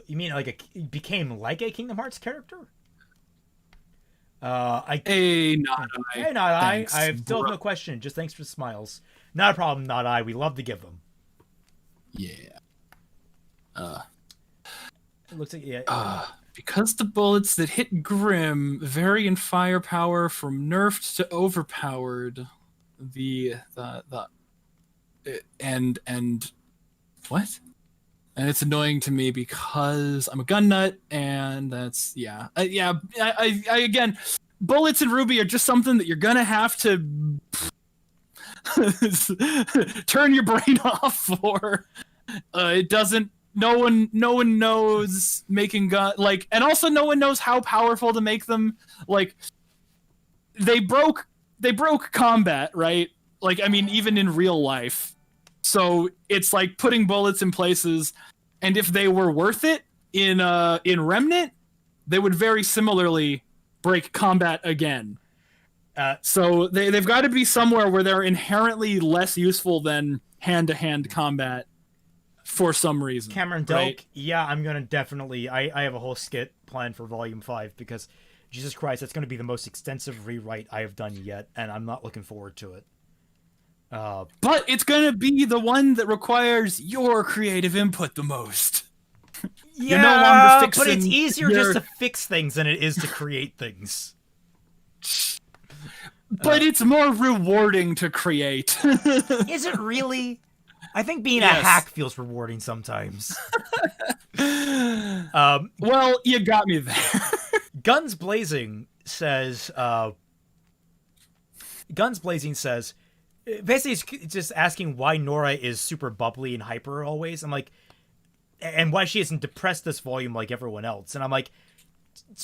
You mean became like a Kingdom Hearts character? Hey, not I. Hey, not Thanks, I. I still have no question. Just thanks for the smiles. Not a problem, not I. We love to give them. Yeah. It looks like because the bullets that hit Grim vary in firepower from nerfed to overpowered, and what? And it's annoying to me because I'm a gun nut, and that's I again, bullets in RWBY are just something that you're gonna have to turn your brain off for. It doesn't. No one knows making gun and also no one knows how powerful to make them. Like they broke combat, right? Like I mean, even in real life. So it's like putting bullets in places, and if they were worth it in Remnant, they would very similarly break combat again. So they've got to be somewhere where they're inherently less useful than hand-to-hand combat for some reason. Cameron Delk, right? Yeah, I'm gonna definitely. I have a whole skit planned for Volume 5 because Jesus Christ, that's gonna be the most extensive rewrite I have done yet, and I'm not looking forward to it. But it's gonna be the one that requires your creative input the most. Yeah, You're no longer fixing. but it's easier just to fix things than it is to create things. But it's more rewarding to create. Is it really? I think being a hack feels rewarding sometimes. Well, you got me there. Guns Blazing says, basically it's just asking why Nora is super bubbly and hyper always. I'm like, and why she isn't depressed this volume like everyone else. And I'm like,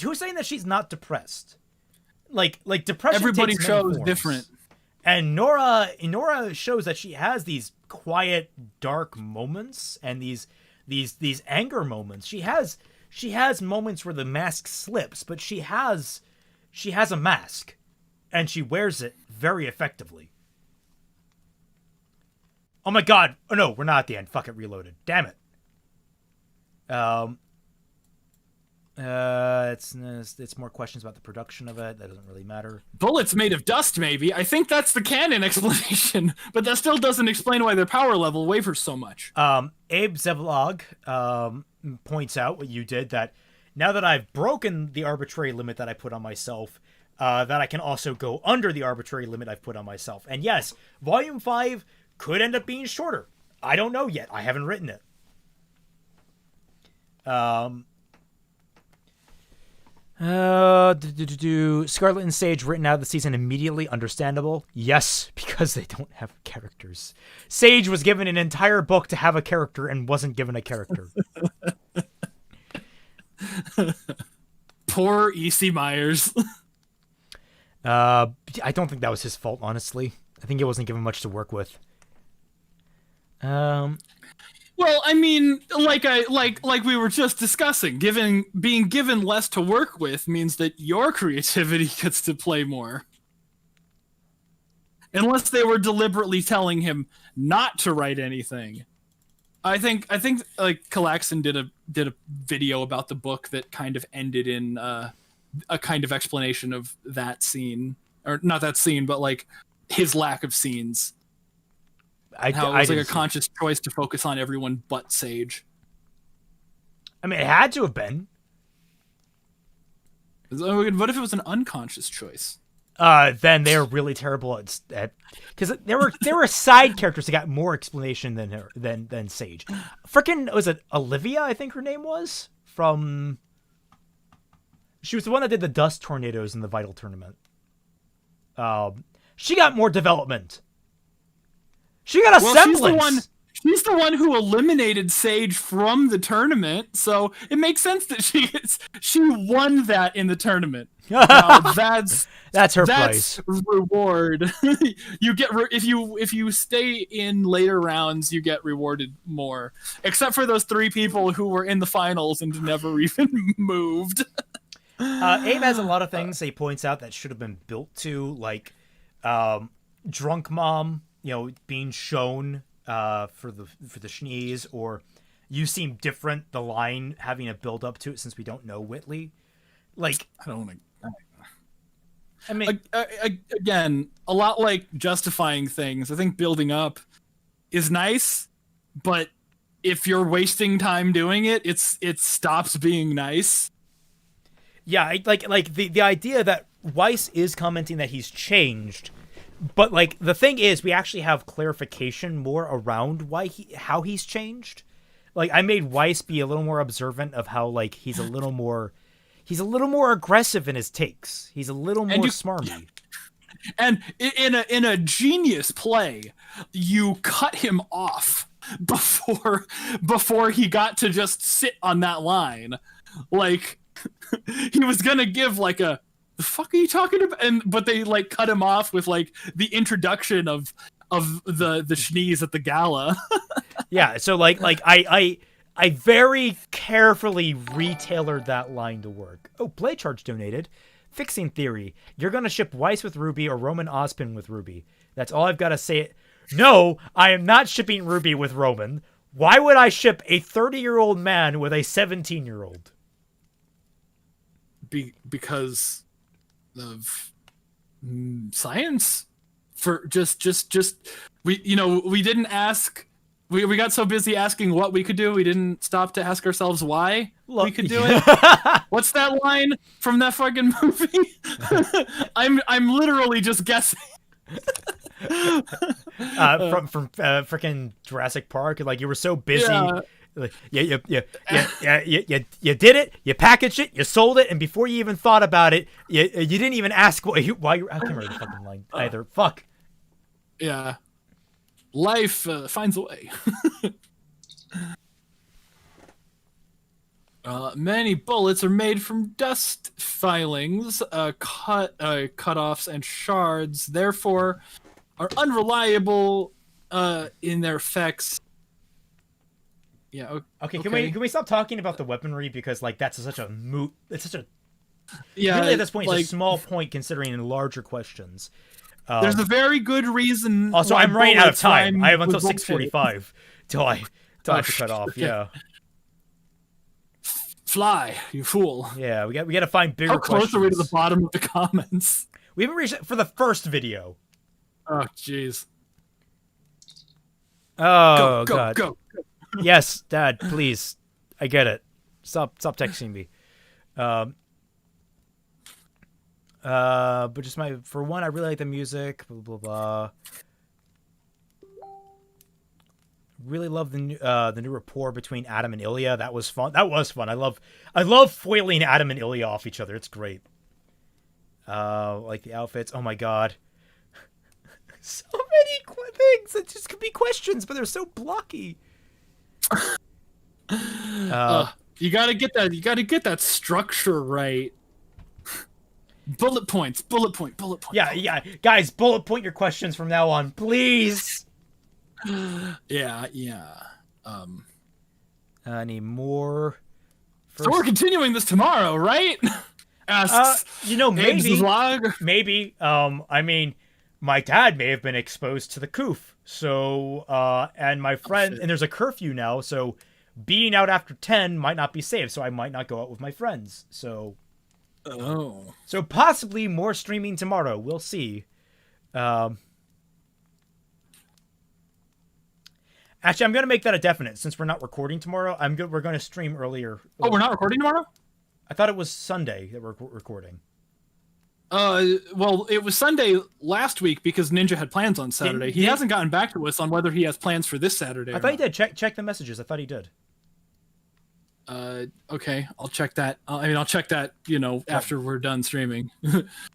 who's saying that she's not depressed? Like depression. Everybody takes shows many forms. different. And Nora shows that she has these quiet, dark moments and these anger moments. She has moments where the mask slips, but she has a mask, and she wears it very effectively. Oh my god! Oh no, we're not at the end. Fuck it, reloaded. Damn it. It's more questions about the production of it. That doesn't really matter. Bullets made of dust, maybe. I think that's the canon explanation, but that still doesn't explain why their power level wavers so much. Abe Zevlog points out what you did, that now that I've broken the arbitrary limit that I put on myself, that I can also go under the arbitrary limit I've put on myself. And yes, Volume 5 could end up being shorter. I don't know yet. I haven't written it. Scarlet and Sage written out of the season immediately. Understandable. Yes, because they don't have characters. Sage was given an entire book to have a character and wasn't given a character. Poor E.C. Myers. I don't think that was his fault, honestly. I think he wasn't given much to work with. Well, I mean, like we were just discussing, being given less to work with means that your creativity gets to play more. Unless they were deliberately telling him not to write anything. I think like Calaxon did a video about the book that kind of ended in a kind of explanation of that scene, or not that scene, but like his lack of scenes. How it was like a conscious choice to focus on everyone but Sage. I mean, it had to have been. What if it was an unconscious choice? Then they're really terrible at because there were side characters that got more explanation than Sage. Frickin' was it Olivia? I think her name was from. She was the one that did the dust tornadoes in the Vital tournament. She got more development. She got a semblance. She's the one who eliminated Sage from the tournament, so it makes sense that she won that in the tournament. Now, that's her place. Reward. You get if you stay in later rounds, you get rewarded more. Except for those 3 people who were in the finals and never even moved. Abe has a lot of things he points out that should have been built to, like Drunk Mom, being shown for the Schnees, or you seem different, the line having a build up to it since we don't know Whitley. Like, I don't want to. I mean, again, a lot like justifying things. I think building up is nice, but if you're wasting time doing it, it stops being nice. Yeah, like the idea that Weiss is commenting that he's changed. But, like, the thing is, we actually have clarification more around how he's changed. Like, I made Weiss be a little more observant of how, like, he's a little more aggressive in his takes. He's a little more smarmy. And in a genius play, you cut him off before he got to just sit on that line. Like, he was gonna give, like, the fuck are you talking about? But they like cut him off with like the introduction of the Schnees at the gala. Yeah, so like I very carefully retailored that line to work. Oh, Play Charge donated. Fixing theory. You're gonna ship Weiss with Ruby or Roman Ozpin with Ruby. That's all I've got to say. No, I am not shipping Ruby with Roman. Why would I ship a 30-year-old man with a 17-year-old? Because of science. For just we didn't ask We got so busy asking what we could do, we didn't stop to ask ourselves why we could do it. What's that line from that fucking movie? I'm literally just guessing. From freaking Jurassic Park, like you were so busy. Yeah. Like, you did it, you packaged it, you sold it, and before you even thought about it, you didn't even ask why you. I can't remember the fucking line either. Fuck. Yeah. Life finds a way. Many bullets are made from dust filings, cutoffs, and shards, therefore are unreliable in their effects. Yeah. Okay. Can we stop talking about the weaponry, because like that's such a moot. It's such a Yeah. really at this point like, it's a small point considering in larger questions. There's a very good reason. Also, why I'm running out of bullets time. rhyme I have until with bullshit. 6:45 till I have to cut off. Okay. Yeah. Fly, you fool. Yeah, we got to find bigger How close are we to the questions. bottom of the comments? We haven't reached it for the first video. Oh, jeez. Oh Go, god. go. Yes, Dad, please. I get it. Stop texting me. But just for one, I really like the music. Blah blah blah. Really love the new rapport between Adam and Ilya. That was fun. I love foiling Adam and Ilya off each other. It's great. Like the outfits. Oh my god. So many things that just could be questions, but they're so blocky. You gotta get that. You gotta get that structure right. Bullet points. Bullet point. Yeah. Guys, bullet point your questions from now on, please. Yeah. Any more? So we're continuing this tomorrow, right? Asks. Maybe. Vlog. Maybe. I mean, my dad may have been exposed to the coof. So, and my friend, and there's a curfew now, so being out after 10 might not be safe. So I might not go out with my friends. So possibly more streaming tomorrow. We'll see. Actually, I'm going to make that a definite since we're not recording tomorrow. We're going to stream earlier. Oh, we're not recording tomorrow? I thought it was Sunday that we're recording. Well, it was Sunday last week because Ninja had plans on Saturday. He hasn't gotten back to us on whether he has plans for this Saturday. I thought he did. Check the messages. I thought he did. Okay, I'll check that. I'll check that. After we're done streaming.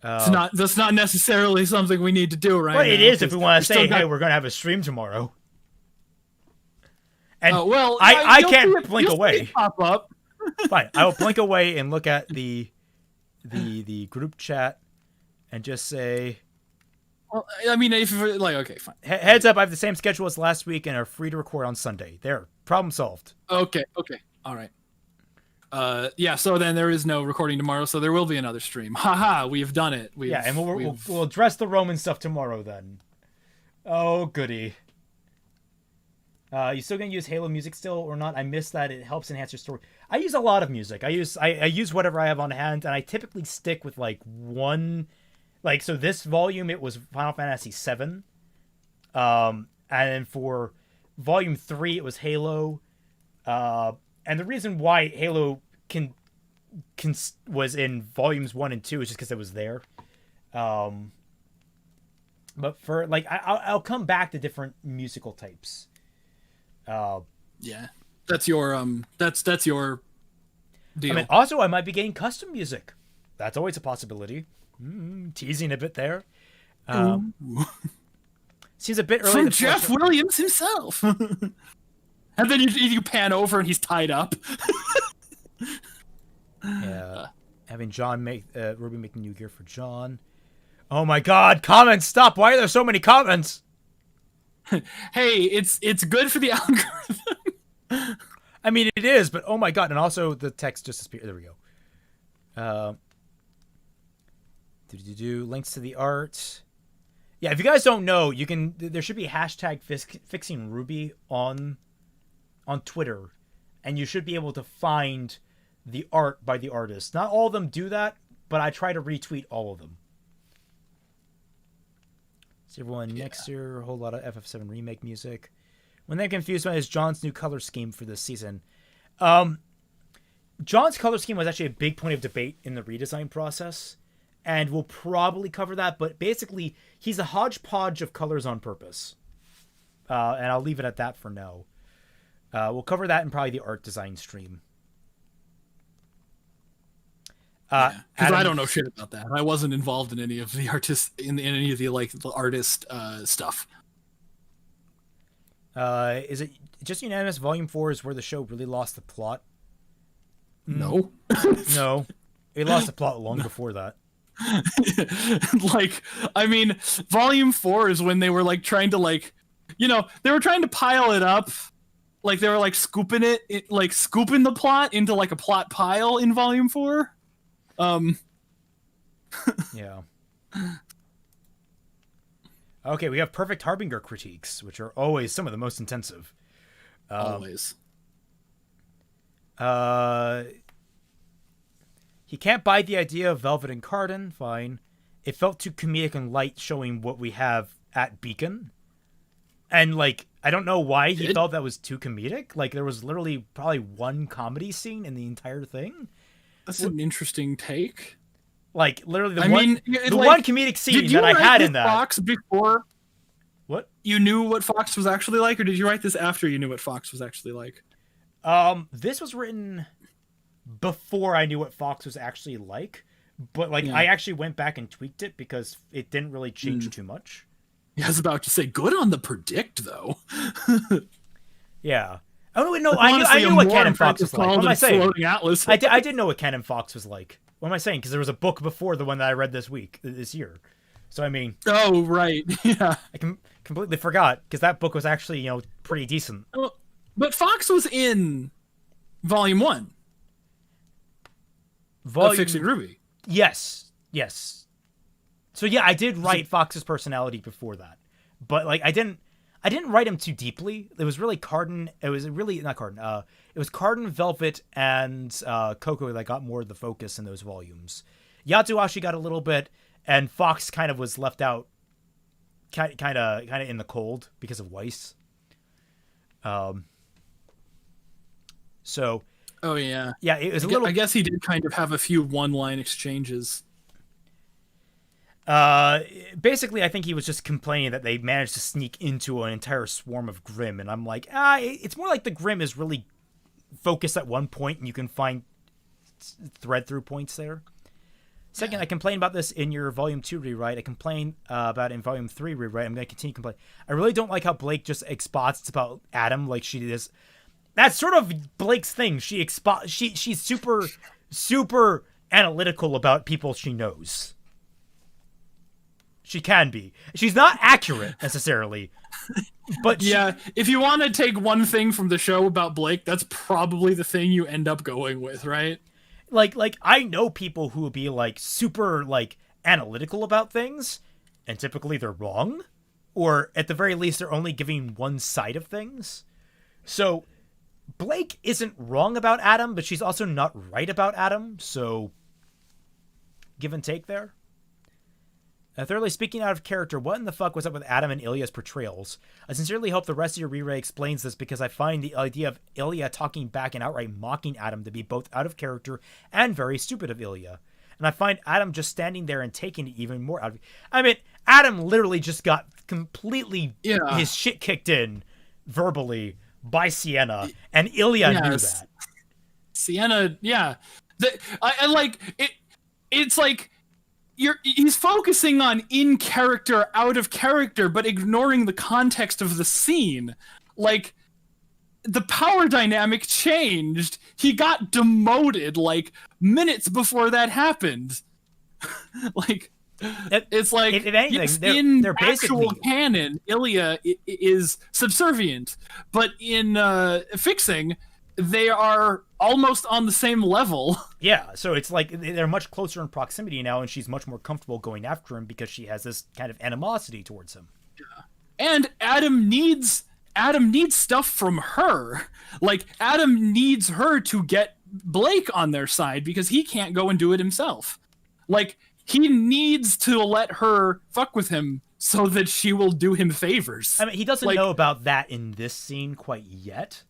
That's not necessarily something we need to do right now. Well, it is if we want to say, hey, we're going to have a stream tomorrow. And I can't blink away. Pop up. Fine, I will blink away and look at the group chat and just say. Well, I mean, if okay, fine. Heads up, I have the same schedule as last week and are free to record on Sunday. There, problem solved. Okay, all right. Yeah. So then there is no recording tomorrow, so there will be another stream. Haha, we've done it. And we'll address the Roman stuff tomorrow then. Oh goody. You still gonna use Halo music still or not? I miss that. It helps enhance your story. I use a lot of music. I use whatever I have on hand, and I typically stick with like one. Like, so this volume, it was Final Fantasy VII. And then for volume 3, it was Halo. And the reason why Halo was in volumes 1 and 2 is just because it was there. But for like, I'll come back to different musical types. Yeah, that's your that's your deal. I mean, also I might be getting custom music. That's always a possibility. Teasing a bit there. Seems a bit early. From Jeff Williams himself. And then you pan over and he's tied up. Yeah, having John make Ruby making new gear for John. Oh my God! Comments, stop! Why are there so many comments? Hey, it's good for the algorithm. I mean, it is, but oh my God! And also the text just disappeared. There we go. Links to the art. Yeah, if you guys don't know, you can. There should be hashtag Fixing RWBY on Twitter, and you should be able to find the art by the artist. Not all of them do that, but I try to retweet all of them. See everyone next year. A whole lot of FF7 remake music. When they're confused by is John's new color scheme for this season. John's color scheme was actually a big point of debate in the redesign process, and we'll probably cover that, but basically, he's a hodgepodge of colors on purpose. And I'll leave it at that for now. We'll cover that in probably the art design stream. Because I don't know shit about that. I wasn't involved in any of the in any of the the artist stuff. Is it just unanimous? Volume 4 is where the show really lost the plot. No, No, it lost the plot long before that. I mean, Volume 4 is when they were trying to they were trying to pile it up. They were scooping scooping the plot into a plot pile in Volume 4. Yeah. Okay, we have Perfect Harbinger critiques, which are always some of the most intensive. Always. He can't buy the idea of Velvet and Cardin. Fine. It felt too comedic and light, showing what we have at Beacon. And I don't know why he felt that was too comedic. There was literally probably one comedy scene in the entire thing. That's an interesting take. Literally the one comedic scene that I had in that. Fox before what? You knew what Fox was actually like, or did you write this after you knew what Fox was actually like? This was written before I knew what Fox was actually like, but I actually went back and tweaked it because it didn't really change too much. Yeah, I was about to say, good on the predict though. Yeah. Oh no! I knew what Canon Fox was like. What am I saying? Atlas. I did know what Canon Fox was like. What am I saying? Because there was a book before the one that I read this year. So I mean. Oh right, yeah. I completely forgot because that book was actually pretty decent. But Fox was in Volume 1. Of Fixing RWBY. Yes. So yeah, I did write Fox's personality before that, but I didn't write him too deeply. It was really Cardin. It was really not Cardin. It was Cardin, Velvet, and Coco that got more of the focus in those volumes. Yatsuashi got a little bit, and Fox kind of was left out, kind of in the cold because of Weiss. So. Oh yeah. Yeah, it was a little. I guess he did kind of have a few one-line exchanges. Basically, I think he was just complaining that they managed to sneak into an entire swarm of Grimm, and I'm like, it's more like the Grimm is really focused at one point, and you can find thread through points there. Second, I complained about this in your Volume 2 rewrite. I complained about it in Volume 3 rewrite. I'm going to continue to complain. I really don't like how Blake just exposits about Adam like she is. That's sort of Blake's thing. She's super analytical about people she knows. She can be. She's not accurate necessarily, but yeah. If you want to take one thing from the show about Blake, that's probably the thing you end up going with, right? I know people who will be super analytical about things, and typically they're wrong, or at the very least they're only giving one side of things. So Blake isn't wrong about Adam, but she's also not right about Adam. So give and take there. Thirdly, speaking out of character, what in the fuck was up with Adam and Ilya's portrayals? I sincerely hope the rest of your rewrite explains this, because I find the idea of Ilya talking back and outright mocking Adam to be both out of character and very stupid of Ilya. And I find Adam just standing there and taking it even more out of... I mean, Adam literally just got completely his shit kicked in verbally by Sienna, and Ilya knew that. Sienna, yeah. I like it. It's like he's focusing on in character, out of character, but ignoring the context of the scene. Like, the power dynamic changed. He got demoted minutes before that happened. It's like, if anything, yes, they're actual basically canon, Ilya is subservient, but in Fixing, they are almost on the same level. Yeah, so it's like they're much closer in proximity now, and she's much more comfortable going after him because she has this kind of animosity towards him. Yeah. And Adam needs stuff from her. Like, Adam needs her to get Blake on their side because he can't go and do it himself. Like, he needs to let her fuck with him so that she will do him favors. I mean, he doesn't Like, know about that in this scene quite yet.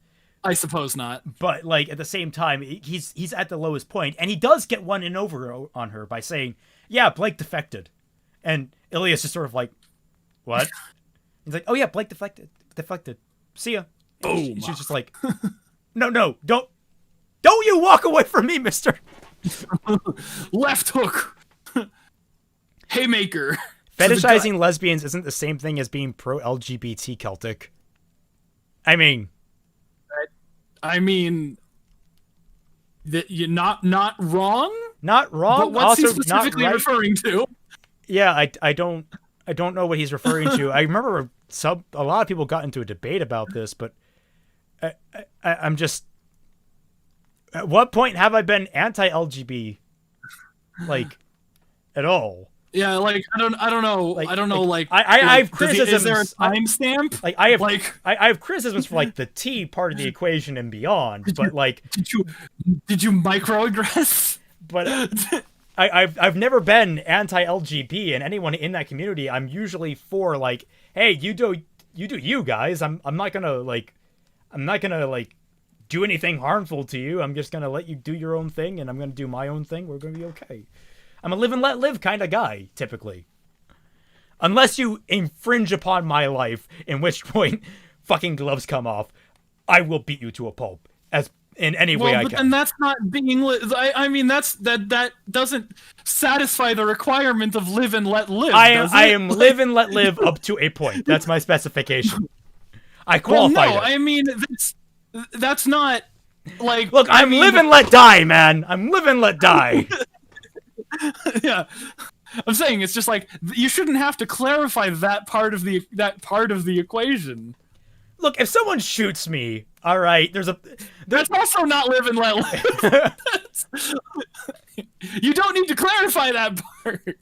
I suppose not. But like at the same time, he's at the lowest point, and he does get one in over on her by saying, "Yeah, Blake defected," and Ilias is sort of like, "What?" He's like, "Oh yeah, Blake deflected. See ya." Boom. She's just like, "No, don't you walk away from me, Mister." Left hook. Haymaker. Fetishizing lesbians isn't the same thing as being pro-LGBT Celtic. I mean, that you're not wrong. Not wrong. But what's he also specifically not right. referring to? Yeah, I don't know what he's referring to. I remember a lot of people got into a debate about this, but I'm just, at what point have I been anti-LGBT, like, at all? Yeah, like I don't know. Like, I don't know. Like I have criticisms. Is there a timestamp? Like I have criticisms for like the T part of the equation and beyond, but like did you microaggress? But I've never been anti-LGBT, and anyone in that community, I'm usually for like, hey, you do you guys. I'm not gonna do anything harmful to you. I'm just gonna let you do your own thing, and I'm gonna do my own thing. We're gonna be okay. I'm a live and let live kind of guy, typically. Unless you infringe upon my life, in which point fucking gloves come off, I will beat you to a pulp as in any way I can. And that's not being. I mean, that doesn't satisfy the requirement of live and let live. I am live and let live up to a point. That's my specification. I qualify. Well, no, I mean that's not like. Look, I'm live and let die, man. I'm live and let die. Yeah, I'm saying it's just like you shouldn't have to clarify that part of the equation. Look, if someone shoots me, all right, that's also not live and let live. You don't need to clarify that part.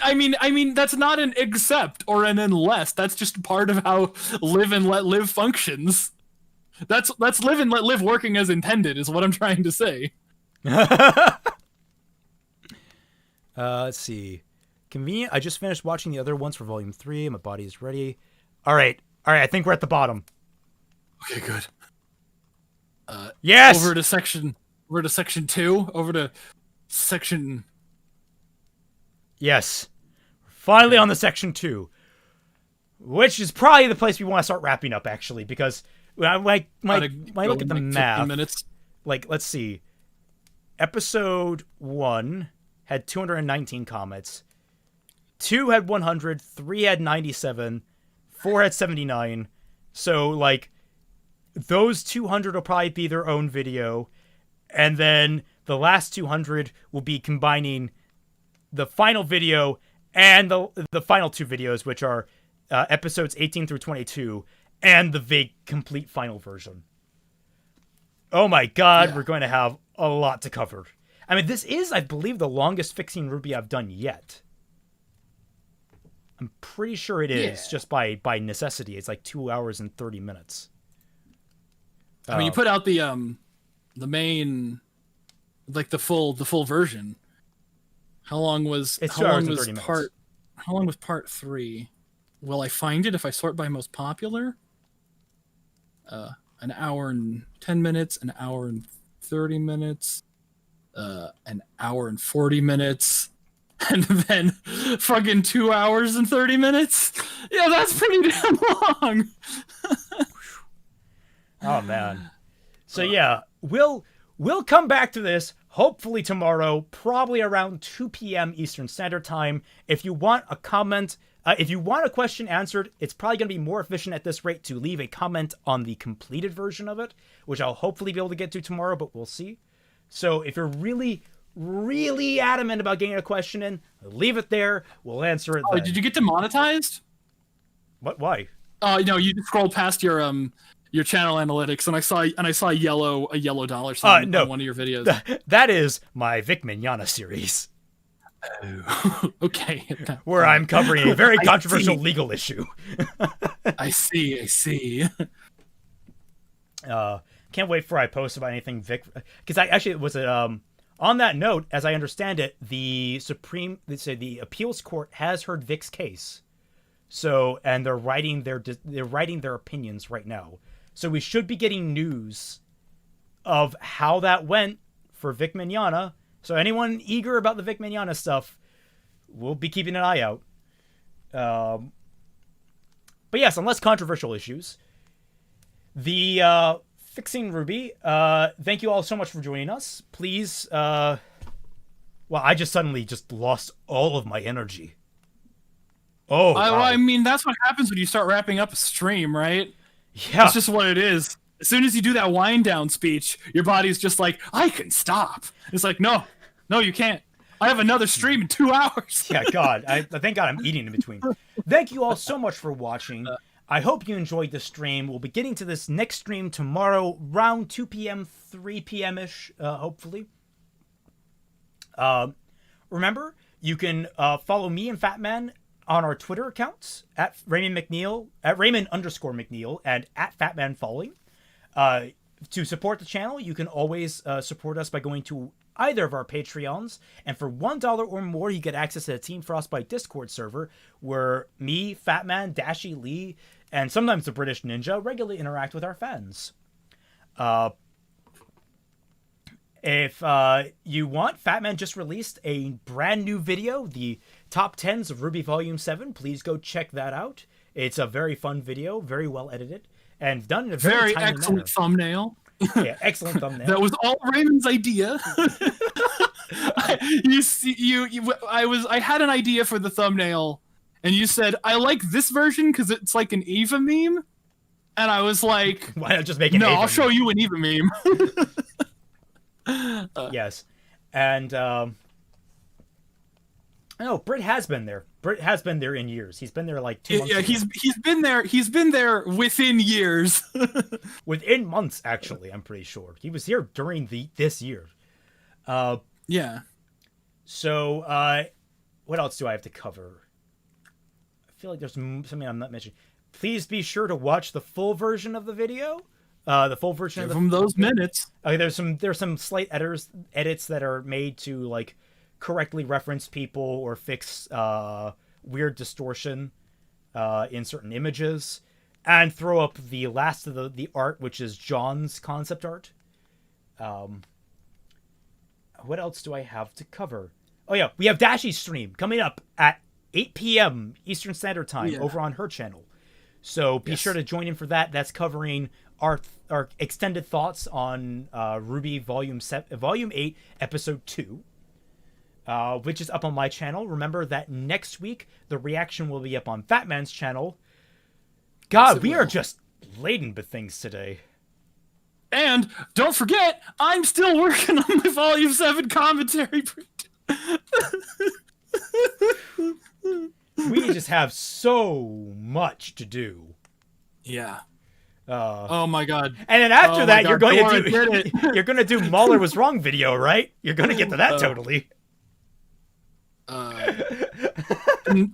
I mean that's not an except or an unless. That's just part of how live and let live functions. That's live and let live working as intended is what I'm trying to say. Let's see. Convenient. I just finished watching the other ones for Volume 3. My body is ready. All right. I think we're at the bottom. Okay, good. Yes. Over to section 2. Over to section. Yes. Finally on the section 2, which is probably the place we want to start wrapping up, actually, because. When I look at the math, like, let's see. Episode 1 had 219 comments. 2 had 100. 3 had 97. 4 had 79. So, like, those 200 will probably be their own video. And then the last 200 will be combining the final video and the final 2 videos, which are episodes 18 through 22. And the vague complete final version. Oh my god, yeah. We're going to have a lot to cover. I mean, this is, I believe, the longest Fixing RWBY I've done yet. I'm pretty sure it is, just by necessity. It's like 2 hours and 30 minutes. I mean, you put out the main, like the full version. How long was part 3? Will I find it if I sort by most popular? An hour and 10 minutes, an hour and 30 minutes, an hour and 40 minutes, and then fucking 2 hours and 30 minutes. Yeah, that's pretty damn long. Oh man. So yeah, we'll come back to this hopefully tomorrow, probably around 2 p.m. Eastern Standard Time. If you want a comment, if you want a question answered, it's probably going to be more efficient at this rate to leave a comment on the completed version of it, which I'll hopefully be able to get to tomorrow, but we'll see. So if you're really, really adamant about getting a question in, leave it there. We'll answer it then. Did you get demonetized? What? Why? No, you scrolled past your channel analytics, and I saw a yellow dollar sign on one of your videos. That is my Vic Mignogna series. Oh. Okay. Where I'm covering a very controversial legal issue. I see. Can't wait for I post about anything Vic, because it was On that note, as I understand it, the appeals court has heard Vic's case. So, and they're writing their opinions right now. So we should be getting news of how that went for Vic Mignogna. So anyone eager about the Vic Mignogna stuff, we'll be keeping an eye out. But yes, on less controversial issues, the Fixing RWBY. Thank you all so much for joining us. Please, well, I just suddenly lost all of my energy. Oh, wow. I mean, that's what happens when you start wrapping up a stream, right? Yeah. That's just what it is. As soon as you do that wind down speech, your body's just like, I can stop. It's like, no, you can't. I have another stream in 2 hours. Yeah, God. Thank God I'm eating in between. Thank you all so much for watching. I hope you enjoyed the stream. We'll be getting to this next stream tomorrow, around 2 p.m., 3 p.m.-ish, hopefully. Remember, you can follow me and Fatman on our Twitter accounts, at Raymond McNeil, at Raymond_McNeil, and at Fatman Falling. To support the channel, you can always support us by going to either of our Patreons, and for $1 or more, you get access to the Team Frostbite Discord server, where me, Fatman, Dashi Lee, and sometimes the British Ninja regularly interact with our fans. If you want, Fatman just released a brand new video, the top 10s of RWBY Volume 7. Please go check that out. It's a very fun video, very well edited, and done in a very timely excellent manner. Thumbnail. Yeah, excellent thumbnail. That was all Raymond's idea. I had an idea for the thumbnail, and you said, I like this version because it's like an Eva meme. And I was like, why not just make it No, Eva I'll meme? show you an Eva meme. Yes. And no, Britt has been there. Britt has been there in years. He's been there like 2 months. Yeah, ago. he's been there within years. Within months, actually, I'm pretty sure. He was here during this year. Yeah. So, what else do I have to cover? I feel like there's something I'm not mentioning. Please be sure to watch the full version of the video. The full version Give of them those minutes. There's some slight edits that are made to like correctly reference people or fix weird distortion in certain images, and throw up the last of the art, which is John's concept art. What else do I have to cover? Oh yeah, we have Dashi's stream coming up at 8 p.m. Eastern Standard Time over on her channel. So be sure to join in for that. That's covering our extended thoughts on RWBY Volume 8, Episode 2. Which is up on my channel. Remember that next week, the reaction will be up on Fatman's channel. God, we are just laden with things today. And don't forget, I'm still working on my Volume 7 commentary. We just have so much to do. Yeah. Oh my God. And then after that, you're going Dora to do you're going to do Mahler was wrong video, right? You're going to get to that totally.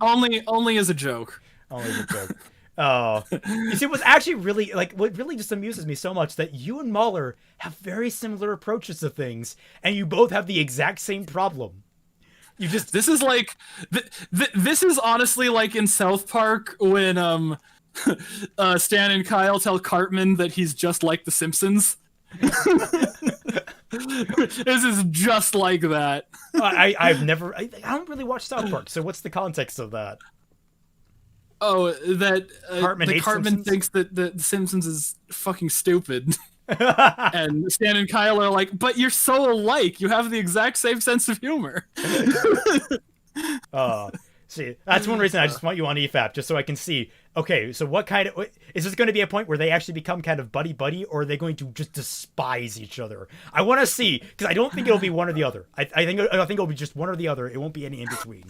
Only as a joke. Only as a joke. You see, what's actually really what really just amuses me so much that you and Mahler have very similar approaches to things, and you both have the exact same problem. You just this is like this is honestly like in South Park when Stan and Kyle tell Cartman that he's just like the Simpsons. This is just like that. I don't really watch South Park, so what's the context of that? Oh, that Cartman Simpsons? thinks that the Simpsons is fucking stupid. And Stan and Kyle are like, but you're so alike. You have the exact same sense of humor. See, that's one reason I just want you on EFAP, just so I can see, okay, so what kind of, is this going to be a point where they actually become kind of buddy-buddy, or are they going to just despise each other? I want to see, because I don't think it'll be one or the other. I think it'll be just one or the other. It won't be any in between.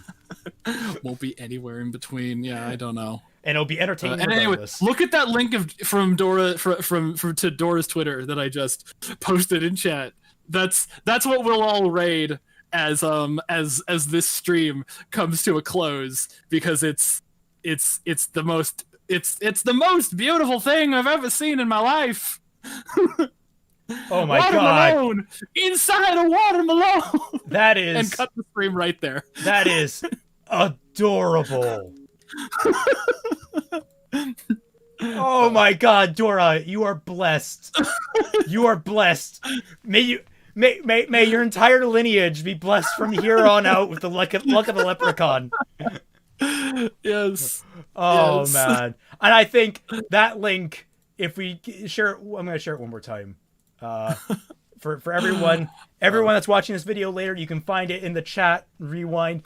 Won't be anywhere in between. Yeah, I don't know. And it'll be entertaining and anyway, regardless. look at that link from Dora to Dora's Twitter that I just posted in chat. That's what we'll all raid as this stream comes to a close, because it's the most beautiful thing I've ever seen in my life. Oh my god. Watermelon inside a watermelon. That is And cut the stream right there. That is adorable. Oh my god, Dora, you are blessed. You are blessed. May your entire lineage be blessed from here on out with the luck of the leprechaun. Yes. Oh Yes. man. And I think that link, if we share it, I'm gonna share it one more time. For everyone that's watching this video later, you can find it in the chat, rewind.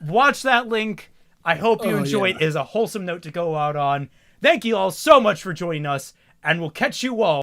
Watch that link. I hope you enjoy it. It is a wholesome note to go out on. Thank you all so much for joining us, and we'll catch you all